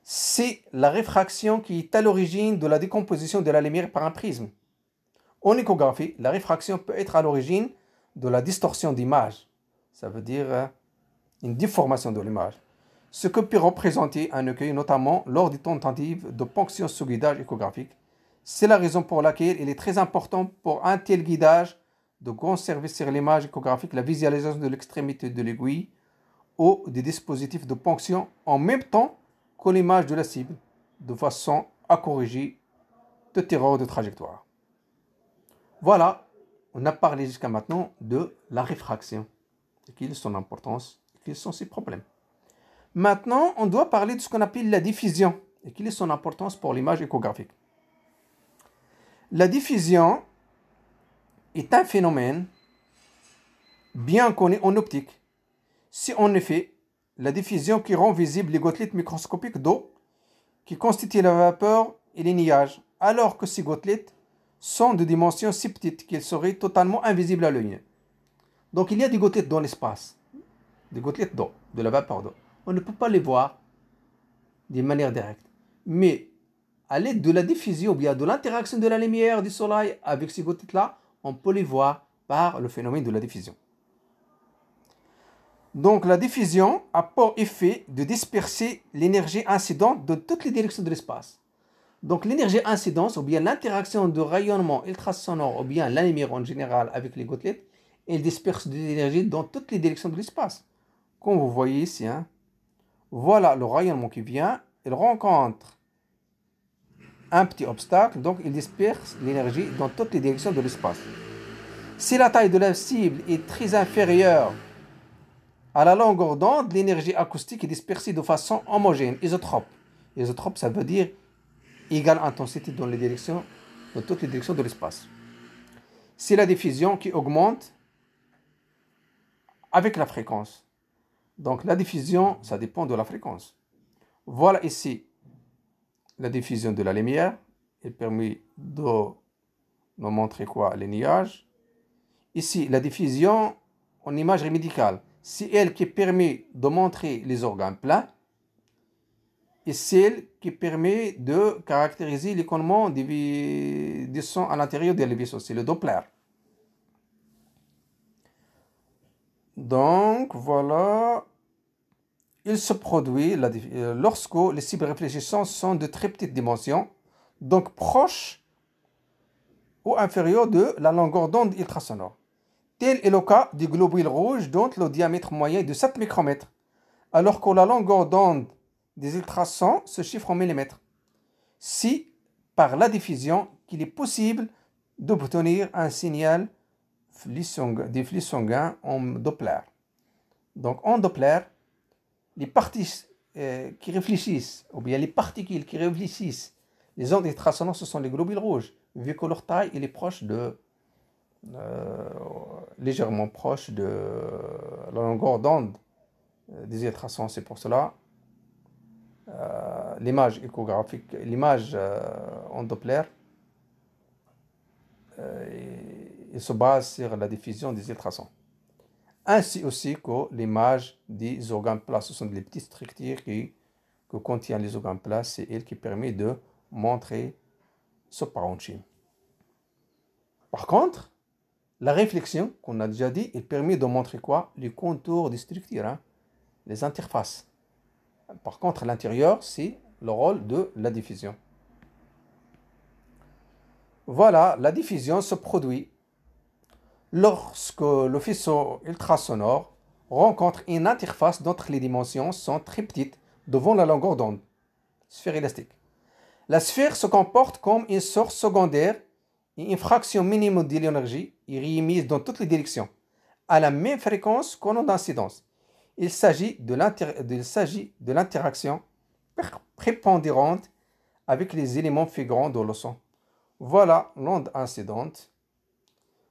C'est la réfraction qui est à l'origine de la décomposition de la lumière par un prisme. En échographie, la réfraction peut être à l'origine de la distorsion d'image. Ça veut dire une déformation de l'image. Ce que peut représenter un écueil, notamment lors des tentatives de ponction sous guidage échographique. C'est la raison pour laquelle il est très important pour un tel guidage de conserver sur l'image échographique la visualisation de l'extrémité de l'aiguille ou des dispositifs de ponction en même temps que l'image de la cible, de façon à corriger toute erreur de trajectoire. Voilà, on a parlé jusqu'à maintenant de la réfraction, et quelle est son importance, et quels sont ses problèmes. Maintenant, on doit parler de ce qu'on appelle la diffusion, et quelle est son importance pour l'image échographique. La diffusion est un phénomène bien connu en optique. C'est en effet la diffusion qui rend visibles les gouttelettes microscopiques d'eau qui constituent la vapeur et les nuages, alors que ces gouttelettes sont de dimensions si petites qu'elles seraient totalement invisibles à l'œil. Donc il y a des gouttelettes dans l'espace, des gouttelettes d'eau, de la vapeur d'eau. On ne peut pas les voir de manière directe. Mais à l'aide de la diffusion ou bien de l'interaction de la lumière du soleil avec ces gouttelettes-là, on peut les voir par le phénomène de la diffusion. Donc la diffusion a pour effet de disperser l'énergie incidente de toutes les directions de l'espace. Donc l'énergie incidence ou bien l'interaction de rayonnement ultrasonore ou bien la lumière en général avec les gouttelettes, elle disperse de l'énergie dans toutes les directions de l'espace. Comme vous voyez ici, hein. Voilà le rayonnement qui vient, il rencontre un petit obstacle, donc il disperse l'énergie dans toutes les directions de l'espace. Si la taille de la cible est très inférieure à la longueur d'onde, l'énergie acoustique est dispersée de façon homogène, isotrope. Isotrope, ça veut dire égale intensité dans toutes les directions de l'espace. C'est la diffusion qui augmente avec la fréquence. Donc la diffusion, ça dépend de la fréquence. Voilà ici la diffusion de la lumière. Elle permet de nous montrer quoi? Les nuages. Ici, la diffusion en imagerie médicale. C'est elle qui permet de montrer les organes pleins et celle qui permet de caractériser l'écoulement des sons à l'intérieur des vaisseaux. C'est le Doppler. Donc, voilà. Il se produit lorsque les cibles réfléchissantes sont de très petites dimensions, donc proches ou inférieures de la longueur d'onde ultrasonore. Tel est le cas des globules rouges dont le diamètre moyen est de 7 micromètres, alors que la longueur d'onde des ultrasons se chiffre en millimètres. C'est par la diffusion qu'il est possible d'obtenir un signal des flux sanguins en Doppler. Donc en Doppler, les parties qui réfléchissent, ou bien les particules qui réfléchissent les ondes ultrasonores, ce sont les globules rouges, vu que leur taille est proche légèrement proche de la longueur d'onde des ultrasons. C'est pour cela l'image échographique, l'image en Doppler, il se base sur la diffusion des ultrasons. Ainsi aussi que l'image des organes plats. Ce sont les petites structures que contiennent les organes plats. C'est elle qui permet de montrer ce parenchyme. Par contre, la réflexion, qu'on a déjà dit, elle permet de montrer quoi? Les contours des structures, hein, les interfaces. Par contre, à l'intérieur, c'est le rôle de la diffusion. Voilà, la diffusion se produit lorsque le faisceau ultrasonore rencontre une interface dont les dimensions sont très petites devant la longueur d'onde, sphère élastique. La sphère se comporte comme une source secondaire et une fraction minimum de l'énergie est réémise dans toutes les directions, à la même fréquence qu'en d'incidence. Il s'agit de l'interaction prépondérante avec les éléments figurants dans le son. Voilà l'onde incidente.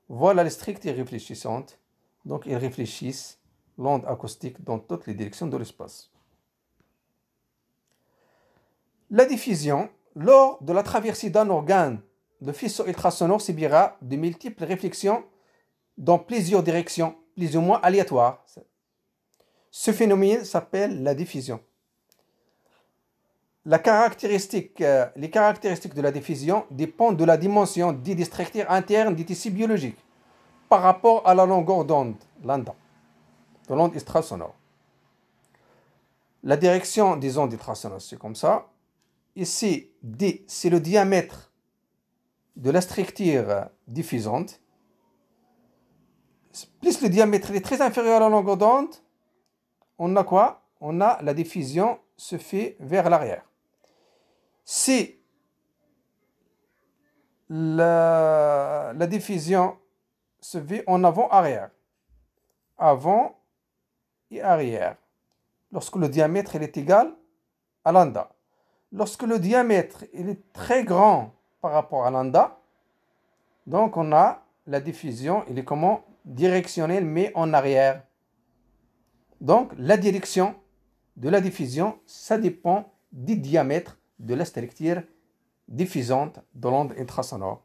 Voilà les strictes réfléchissantes. Donc, ils réfléchissent l'onde acoustique dans toutes les directions de l'espace. La diffusion, lors de la traversée d'un organe, le faisceau ultrasonore subira de multiples réflexions dans plusieurs directions, plus ou moins aléatoires. Ce phénomène s'appelle la diffusion. Les caractéristiques de la diffusion dépendent de la dimension des structures internes des tissus biologiques par rapport à la longueur d'onde, lambda, de l'onde ultrasonore. La direction des ondes ultrasonores, c'est comme ça. Ici, D, c'est le diamètre de la structure diffusante. Plus le diamètre est très inférieur à la longueur d'onde, on a quoi? On a la diffusion se fait vers l'arrière. Si la diffusion se fait en avant-arrière, avant et arrière, lorsque le diamètre est égal à lambda. Lorsque le diamètre est très grand par rapport à lambda, donc on a la diffusion, il est comment? Directionnelle mais en arrière. Donc la direction de la diffusion, ça dépend du diamètre de la structure diffusante de l'onde ultrasonore.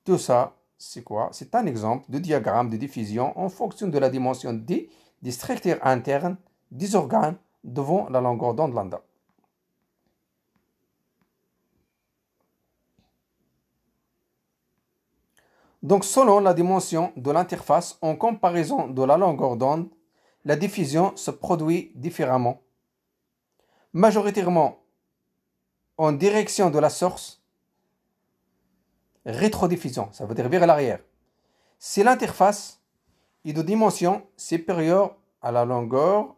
Tout ça, c'est quoi? C'est un exemple de diagramme de diffusion en fonction de la dimension D des structures internes des organes devant la longueur d'onde lambda. Donc, selon la dimension de l'interface en comparaison de la longueur d'onde, la diffusion se produit différemment. Majoritairement en direction de la source, rétrodiffusion, ça veut dire vers l'arrière. Si l'interface est de dimension supérieure à la longueur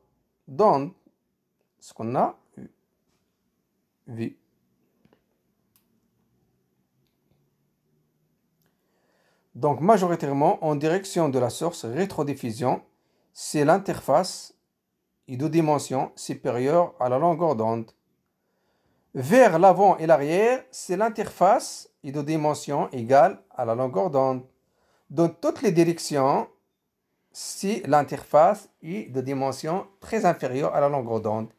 d'onde, ce qu'on a vu. Donc, majoritairement en direction de la source, rétrodiffusion, c'est l'interface est de dimension supérieure à la longueur d'onde. Vers l'avant et l'arrière, c'est l'interface est de dimension égale à la longueur d'onde. Dans toutes les directions, si l'interface est de dimension très inférieure à la longueur d'onde.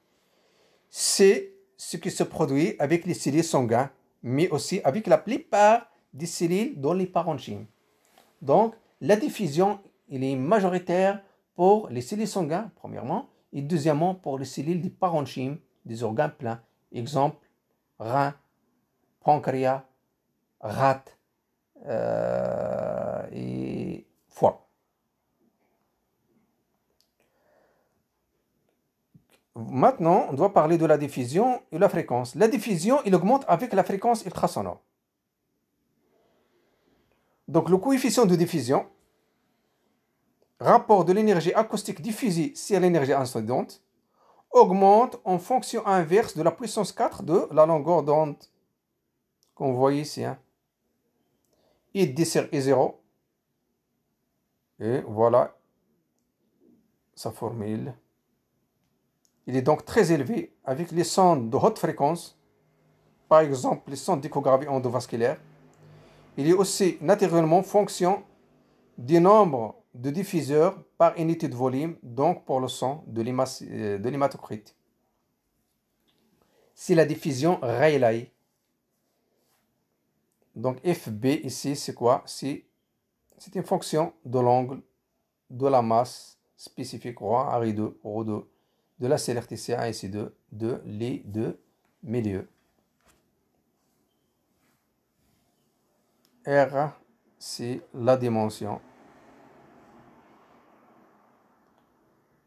C'est ce qui se produit avec les cellules sanguines, mais aussi avec la plupart des cellules dans les parenchymes. Donc, la diffusion elle est majoritaire pour les cellules sanguines, premièrement, et deuxièmement pour les cellules des parenchymes, des organes pleins. Exemple, rein, pancréas, rate et foie. Maintenant, on doit parler de la diffusion et la fréquence. La diffusion, il augmente avec la fréquence ultrasonore. Donc, le coefficient de diffusion, rapport de l'énergie acoustique diffusée sur l'énergie incidente, augmente en fonction inverse de la puissance 4 de la longueur d'onde qu'on voit ici. I d sur I0. Et voilà sa formule. Il est donc très élevé avec les sondes de haute fréquence, par exemple les sondes d'échographie endovasculaire. Il est aussi naturellement fonction du nombre de diffuseurs par unité de volume, donc pour le son de l'hématocrite. C'est la diffusion Rayleigh. Donc FB ici, c'est quoi? C'est une fonction de l'angle de la masse spécifique rho1, R2, ρ2, de la CLRTC ainsi de les deux milieux. R, c'est la dimension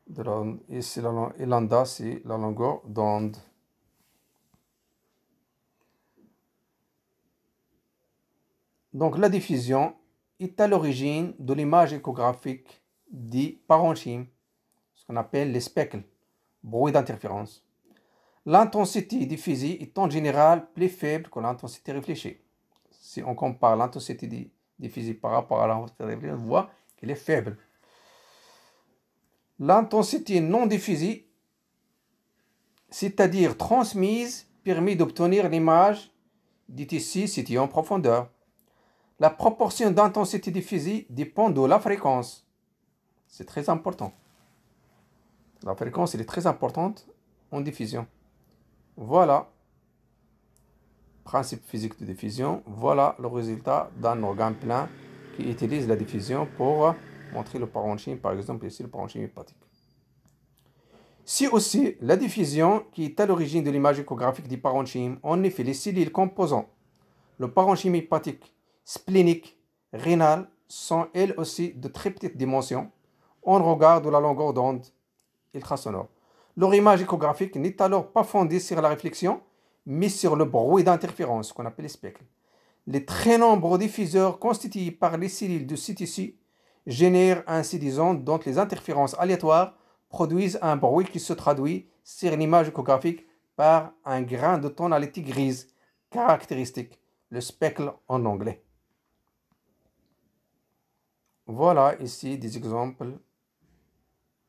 de l'onde et lambda, c'est la longueur d'onde. Donc la diffusion est à l'origine de l'image échographique du parenchyme, ce qu'on appelle les speckles, bruit d'interférence. L'intensité diffusée est en général plus faible que l'intensité réfléchie. Si on compare l'intensité diffusée par rapport à l'intensité réfléchie, on voit qu'elle est faible. L'intensité non diffusée, c'est-à-dire transmise, permet d'obtenir l'image du tissu situé en profondeur. La proportion d'intensité diffusée dépend de la fréquence. C'est très important. La fréquence, elle est très importante en diffusion. Voilà, principe physique de diffusion. Voilà le résultat d'un organe plein qui utilise la diffusion pour montrer le parenchyme, par exemple ici le parenchyme hépatique. Si aussi la diffusion qui est à l'origine de l'image échographique du parenchyme, en effet les cellules composant le parenchyme hépatique, splénique, rénal sont elles aussi de très petites dimensions en regard de la longueur d'onde ultrasonore. Leur image échographique n'est alors pas fondée sur la réflexion, mais sur le bruit d'interférence, qu'on appelle les speckles. Les très nombreux diffuseurs constitués par les cellules de ce tissu génèrent ainsi des ondes dont les interférences aléatoires produisent un bruit qui se traduit sur une image échographique par un grain de tonalité grise caractéristique, le speckle en anglais. Voilà ici des exemples.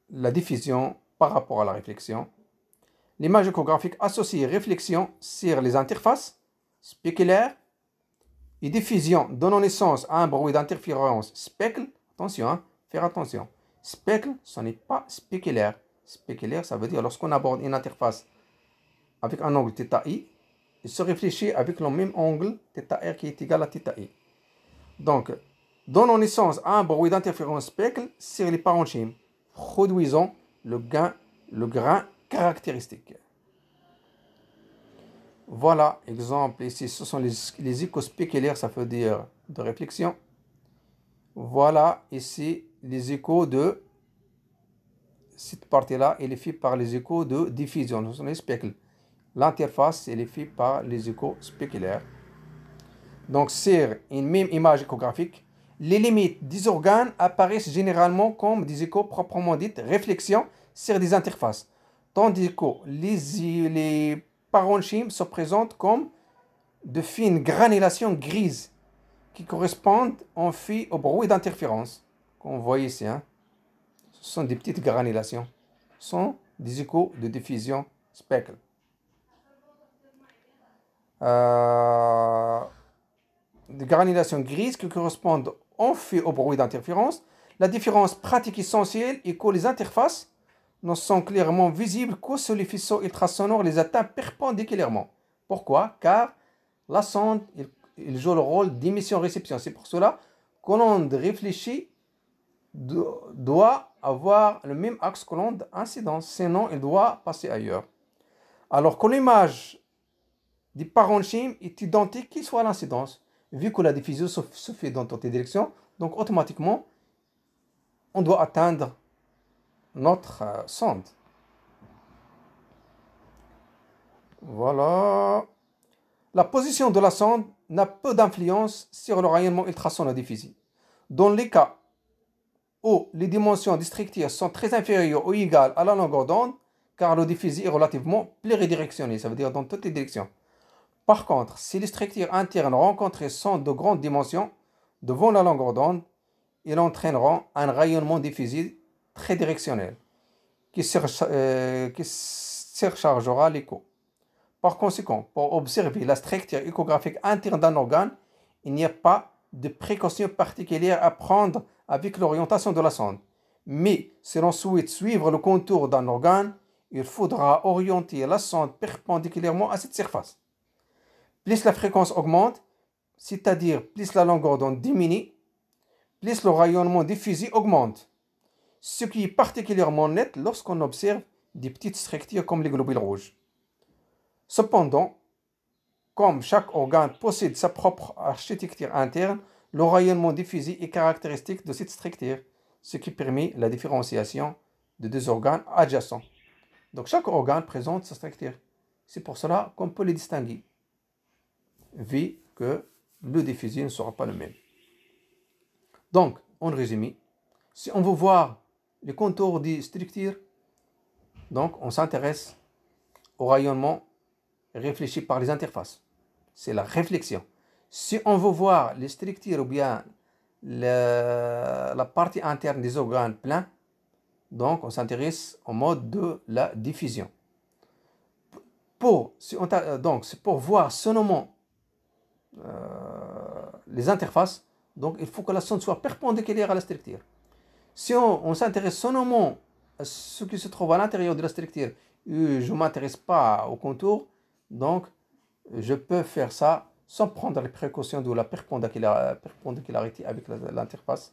La diffusion par rapport à la réflexion. L'image échographique associe réflexion sur les interfaces spéculaires et diffusion donnant naissance à un bruit d'interférence speckle. Attention, hein, faire attention. Speckle, ce n'est pas spéculaire. Spéculaire, ça veut dire lorsqu'on aborde une interface avec un angle θi, il se réfléchit avec le même angle θr qui est égal à θi. Donc, donnant naissance à un bruit d'interférence speckle sur les parenchymes, produisant le grain caractéristique. Voilà, exemple ici, ce sont les échos spéculaires, ça veut dire de réflexion. Voilà ici les échos de cette partie-là, elle est faite par les échos de diffusion, ce sont les speckles. L'interface, elle est faite par les échos spéculaires. Donc, sur une même image échographique, les limites des organes apparaissent généralement comme des échos proprement dites réflexions sur des interfaces, tandis que les parenchymes se présentent comme de fines granulations grises qui correspondent en fait au bruit d'interférence qu'on voit ici. Hein. Ce sont des petites granulations. Ce sont des échos de diffusion speckle. Des granulations grises qui correspondent en fait au bruit d'interférence. La différence pratique essentielle est que les interfaces ne sont clairement visibles que si les faisceaux ultrasonores les atteignent perpendiculairement. Pourquoi? Car la sonde il joue le rôle d'émission-réception. C'est pour cela que l'onde réfléchie doit avoir le même axe que l'onde incidence, sinon il doit passer ailleurs. Alors que l'image du parenchyme est identique qu'il soit à l'incidence, vu que la diffusion se fait dans toutes les directions, donc automatiquement, on doit atteindre notre sonde. Voilà. La position de la sonde n'a peu d'influence sur le rayonnement ultrasonore diffusé. Dans les cas où les dimensions districtières sont très inférieures ou égales à la longueur d'onde, car le diffusé est relativement pluridirectionnel, ça veut dire dans toutes les directions. Par contre, si les structures internes rencontrées sont de grandes dimensions devant la longueur d'onde, ils entraîneront un rayonnement diffusé très directionnel qui surchargera l'écho. Par conséquent, pour observer la structure échographique interne d'un organe, il n'y a pas de précaution particulière à prendre avec l'orientation de la sonde. Mais si l'on souhaite suivre le contour d'un organe, il faudra orienter la sonde perpendiculairement à cette surface. Plus la fréquence augmente, c'est-à-dire plus la longueur d'onde diminue, plus le rayonnement diffusé augmente, ce qui est particulièrement net lorsqu'on observe des petites structures comme les globules rouges. Cependant, comme chaque organe possède sa propre architecture interne, le rayonnement diffusé est caractéristique de cette structure, ce qui permet la différenciation de deux organes adjacents. Donc chaque organe présente sa structure. C'est pour cela qu'on peut les distinguer, vu que le diffusé ne sera pas le même. Donc, en résumé, si on veut voir les contours des structures, donc on s'intéresse au rayonnement réfléchi par les interfaces. C'est la réflexion. Si on veut voir les structures ou bien la partie interne des organes pleins, donc on s'intéresse au mode de la diffusion. Donc c'est pour voir seulement les interfaces, donc il faut que la sonde soit perpendiculaire à la structure. Si on s'intéresse seulement à ce qui se trouve à l'intérieur de la structure, et je ne m'intéresse pas au contour, donc je peux faire ça sans prendre les précautions de la perpendicularité avec l'interface.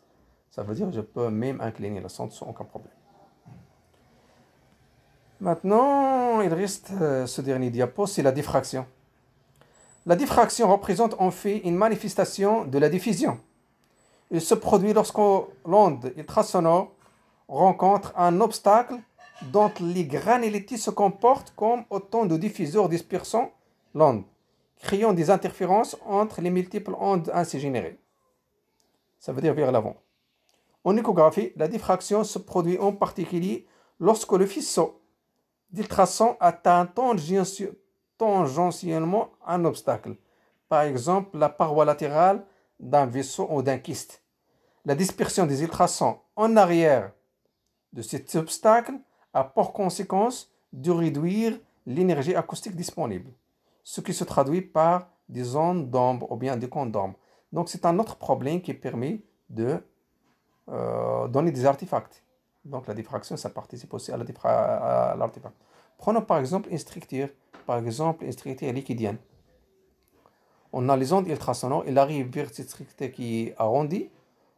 Ça veut dire que je peux même incliner la sonde sans aucun problème. Maintenant, il reste ce dernier diapo, c'est la diffraction. La diffraction représente en fait une manifestation de la diffusion. Il se produit lorsque l'onde ultrasonore rencontre un obstacle dont les granularités se comportent comme autant de diffuseurs dispersant l'onde, créant des interférences entre les multiples ondes ainsi générées. Ça veut dire vers l'avant. En échographie, la diffraction se produit en particulier lorsque le faisceau d'ultrasons atteint tangentiellement un obstacle, par exemple la paroi latérale d'un vaisseau ou d'un kyste. La dispersion des ultrasons en arrière de cet obstacle a pour conséquence de réduire l'énergie acoustique disponible, ce qui se traduit par des ondes d'ombre ou bien des cônes d'ombre. Donc c'est un autre problème qui permet de donner des artefacts. Donc la diffraction, ça participe aussi à l'artefact. Prenons par exemple une structure, liquidienne. On a les ondes ultrasonores, il arrive vers cette structure qui est arrondie.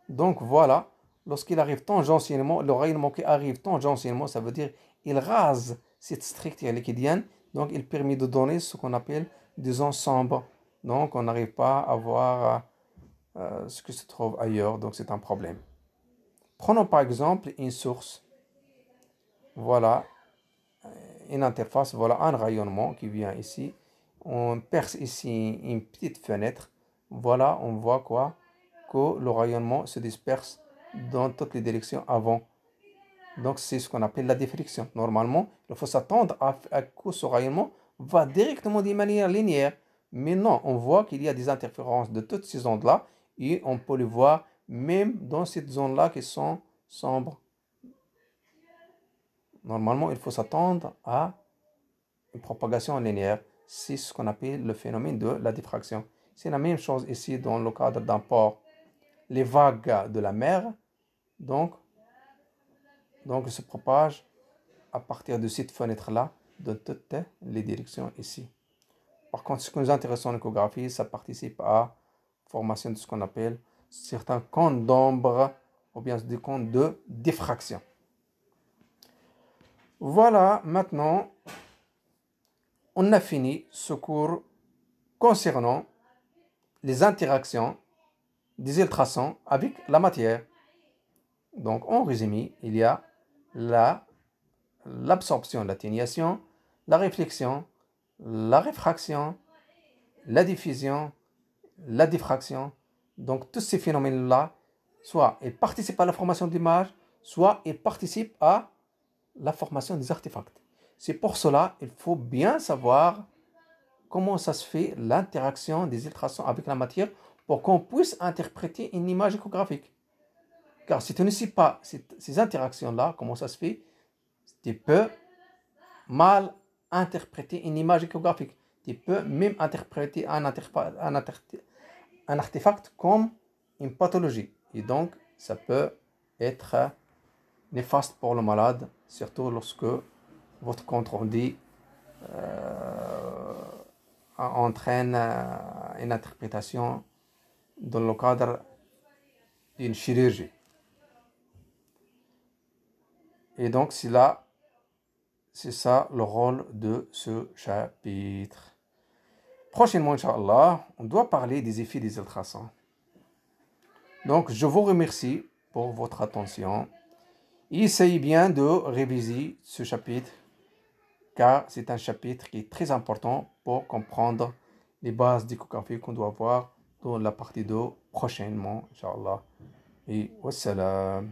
Donc voilà, lorsqu'il arrive tangentiellement, le rayonnement qui arrive tangentiellement, ça veut dire il rase cette structure liquidienne. Donc il permet de donner ce qu'on appelle des ondes sombres. Donc on n'arrive pas à voir ce qui se trouve ailleurs, donc c'est un problème. Prenons par exemple une source. Voilà, une interface, voilà un rayonnement qui vient ici. On perce ici une petite fenêtre. Voilà, on voit quoi? Que le rayonnement se disperse dans toutes les directions avant. Donc c'est ce qu'on appelle la diffraction. Normalement, il faut s'attendre à que ce rayonnement va directement de manière linéaire. Mais non, on voit qu'il y a des interférences de toutes ces ondes-là et on peut les voir même dans ces zones-là qui sont sombres. Normalement, il faut s'attendre à une propagation linéaire. C'est ce qu'on appelle le phénomène de la diffraction. C'est la même chose ici dans le cadre d'un port. Les vagues de la mer, donc se propagent à partir de cette fenêtre-là, de toutes les directions ici. Par contre, ce qui nous intéresse en échographie, ça participe à la formation de ce qu'on appelle certains cônes d'ombre ou bien des cônes de diffraction. Voilà, maintenant, on a fini ce cours concernant les interactions des ultrasons avec la matière. Donc, en résumé, il y a l'absorption, l'atténuation, la réflexion, la réfraction, la diffusion, la diffraction. Donc, tous ces phénomènes-là, soit ils participent à la formation de l'image, soit ils participent à la formation des artefacts. C'est pour cela qu'il faut bien savoir comment ça se fait l'interaction des ultrasons avec la matière pour qu'on puisse interpréter une image échographique. Car si tu ne sais pas ces interactions-là, comment ça se fait, tu peux mal interpréter une image échographique. Tu peux même interpréter un artefact comme une pathologie. Et donc, ça peut être néfaste pour le malade, surtout lorsque votre compte rendu entraîne une interprétation dans le cadre d'une chirurgie. Et donc, c'est ça le rôle de ce chapitre. Prochainement, Inch'Allah, on doit parler des effets des ultrasons. Donc, je vous remercie pour votre attention. Essayez bien de réviser ce chapitre, car c'est un chapitre qui est très important pour comprendre les bases d'échographie qu'on doit avoir dans la partie 2 prochainement, Inch'Allah. Et wassalam.